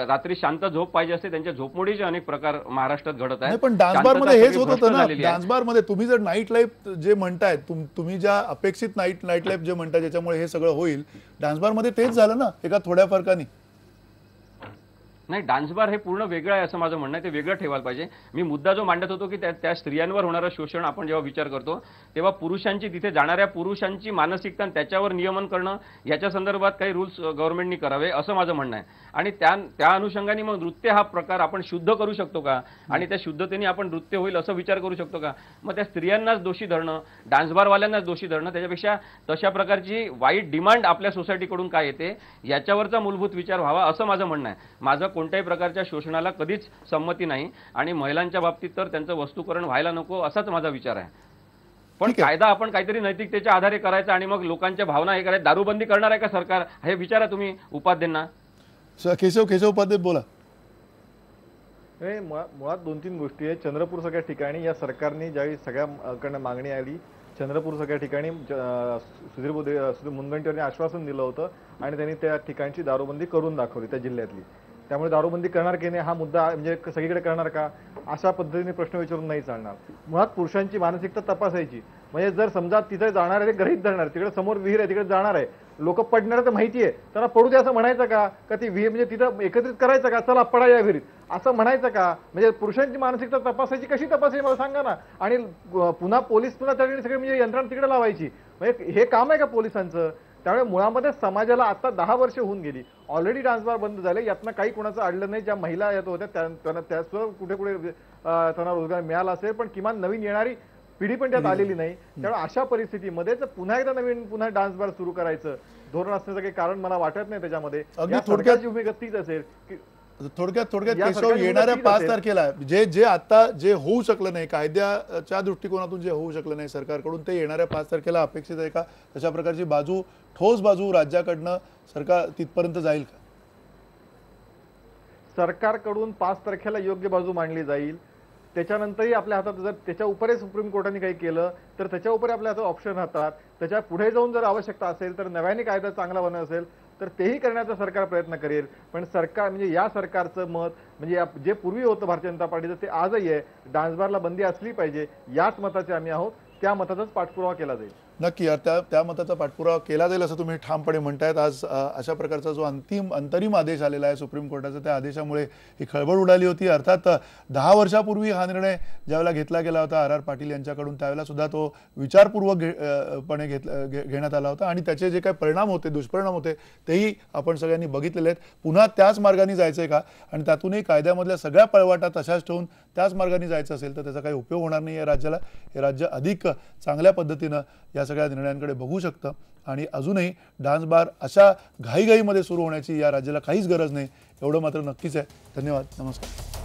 रात्री शांत झोप पाहिजे असते. त्यांच्या झोपमोडीचे अनेक प्रकार महाराष्ट्रात घडत आहेत. पण डान्स बार मध्ये हेच होत होतं ना. डान्स बार मध्ये तुम्ही जर नाईट लाईफ जे म्हणताय, तुम्ही ज्या अपेक्षित नाईट लाईफ जे म्हणताय ज्याच्यामुळे हे सगळं होईल, डान्स बार मध्ये तेच झालं ना एका थोड्या फरकाने. नाही, डान्स बार हे पूर्ण वेगळं आहे असं माझं म्हणणं आहे. ते वेगळं ठेवायला पाहिजे. मी मुद्दा जो मांडत होतो की त्या स्त्रियांवर होणारं शोषण आपण जेव्हा विचार करतो तेव्हा पुरुषांची, तिथे जाणाऱ्या पुरुषांची मानसिकता आणि त्याच्यावर नियमन करणं, याच्या संदर्भात काही रूल्स गव्हर्नमेंटनी करावे असं माझं म्हणणं आहे. आणि त्या अनुषंगाने मग नृत्य हा प्रकार आपण शुद्ध करू शकतो का? आणि त्या शुद्धतेने आपण नृत्य होईल असं विचार करू शकतो का? मग त्या स्त्रियांनाच दोषी धरणं, डान्स बारवाल्यांनाच दोषी धरणं, त्याच्यापेक्षा तशा प्रकारची वाईट डिमांड आपल्या सोसायटीकडून काय येते याच्यावरचा मूलभूत विचार व्हावा असं माझं म्हणणं आहे. माझं कोणत्याही प्रकारच्या शोषणाला कधीच संमती नाही आणि महिलांच्या बाबतीत तर त्यांचं वस्तुकरण व्हायला नको असाच माझा विचार आहे. पण कायदा आपण काहीतरी नैतिकतेच्या आधारे करायचा आणि मग लोकांच्या भावना हे करायचं. दारूबंदी करणार आहे का सरकार? हे विचारा तुम्ही उपाध्यांना. केशव उपाध्ये बोला. मुळात 2-3 गोष्टी आहेत. चंद्रपूर सगळ्या ठिकाणी या सरकारने ज्यावेळी सगळ्याकडनं मागणी आली, चंद्रपूर सगळ्या ठिकाणी सुधीर मुनगंटीवारांनी आश्वासन दिलं होतं आणि त्यांनी त्या ठिकाणची दारूबंदी करून दाखवली त्या जिल्ह्यातली. त्यामुळे दारूबंदी करणार की नाही हा मुद्दा म्हणजे सगळीकडे करणार का अशा पद्धतीने प्रश्न विचारून नाही चालणार. मुळात पुरुषांची मानसिकता तपासायची. म्हणजे जर समजा तिथे जाणार आहे, ते गृहीत धरणार, तिकडे समोर विहीर आहे, तिकडे जाणार आहे, लोक पडणार तर माहिती आहे, त्यांना पडू दे असं म्हणायचं का ती विहीर म्हणजे तिथं एकत्रित करायचं का, चला पडा या विहिरीत असं म्हणायचं का? म्हणजे पुरुषांची मानसिकता तपासायची, कशी तपासायची मला सांगा ना. आणि पुन्हा त्या ठिकाणी सगळे म्हणजे यंत्रणा तिकडे लावायची, म्हणजे हे काम आहे का पोलिसांचं? त्यामुळे मुळामध्ये समाजाला आता 10 वर्ष होऊन गेली, ऑलरेडी डान्स बार बंद झाले, यातनं काही कोणाचं अडलं नाही. ज्या महिला येत होत्या त्यांना कुठे त्यांना रोजगार मिळाला असेल, पण किमान नवीन येणारी पिढी पण त्यात आलेली नाही. त्यामुळे अशा परिस्थितीमध्ये पुन्हा एकदा डान्स बार सुरू करायचं धोरण असण्याचं काही कारण मला वाटत नाही. त्याच्यामध्ये थोडक्यात भूमिका तीच असेल की थोडक्यात केशव, येणाऱ्या 5 तारखेला जे आता जे होऊ शकलं नाही, कायद्याच्या दृष्टिकोनातून जे होऊ शकलं नाही सरकारकडून, ते येणाऱ्या 5 तारखेला अपेक्षित आहे का? तशा प्रकारची ठोस बाजू राज्याकडनं सरकार तिथपर्यंत जाईल का? सरकारकडून 5 तारखेला योग्य बाजू मांडली जाईल. त्याच्यानंतरही आपल्या हातात जर त्याच्या उपरही सुप्रीम कोर्टाने काही केलं तर त्याच्या उपरी आपल्या हातात ऑप्शन राहतात. त्याच्या पुढे जाऊन जर आवश्यकता असेल तर नव्याने कायदा चांगला बनत असेल तर तेही करण्याचा सरकार प्रयत्न करेल. पण सरकार म्हणजे या सरकारचं मत म्हणजे जे पूर्वी होतं भारतीय जनता पार्टीचं ते आजही आहे, डान्स बारला बंदी असली पाहिजे याच मताचे आम्ही आहोत. त्या मताचाच पाठपुरावा केला जाईल. नक्की यार, त्या मताचा पाठपुरावा केला जाईल असं तुम्ही ठामपणे म्हणतायत. आज अशा प्रकारचा जो अंतरिम आदेश आलेला आहे सुप्रीम कोर्टाचा, त्या आदेशामुळे ही खळबळ उडाली होती. अर्थात 10 वर्षापूर्वी हा निर्णय ज्यावेळेला घेतला गेला होता RR पाटील यांच्याकडून, त्यावेळेला सुद्धा तो विचारपूर्वक पणे घेण्यात आला होता आणि त्याचे जे काही परिणाम होते, दुष्परिणाम होते, तेही आपण सगळ्यांनी बघितलेले आहेत. पुन्हा त्याच मार्गाने जायचंय का आणि त्यातूनही कायद्यामधल्या सगळ्या पळवाटा तशाच ठेवून त्याच मार्गाने जायचं असेल तर त्याचा काही उपयोग होणार नाही आहे राज्याला. हे राज्य अधिक चांगल्या पद्धतीनं या सगळ्या निर्णयांकडे बघू शकतं आणि अजूनही डान्स बार अशा घाईघाईमध्ये सुरू होण्याची या राज्याला काहीच गरज नाही, एवढं मात्र नक्कीच आहे. धन्यवाद, नमस्कार.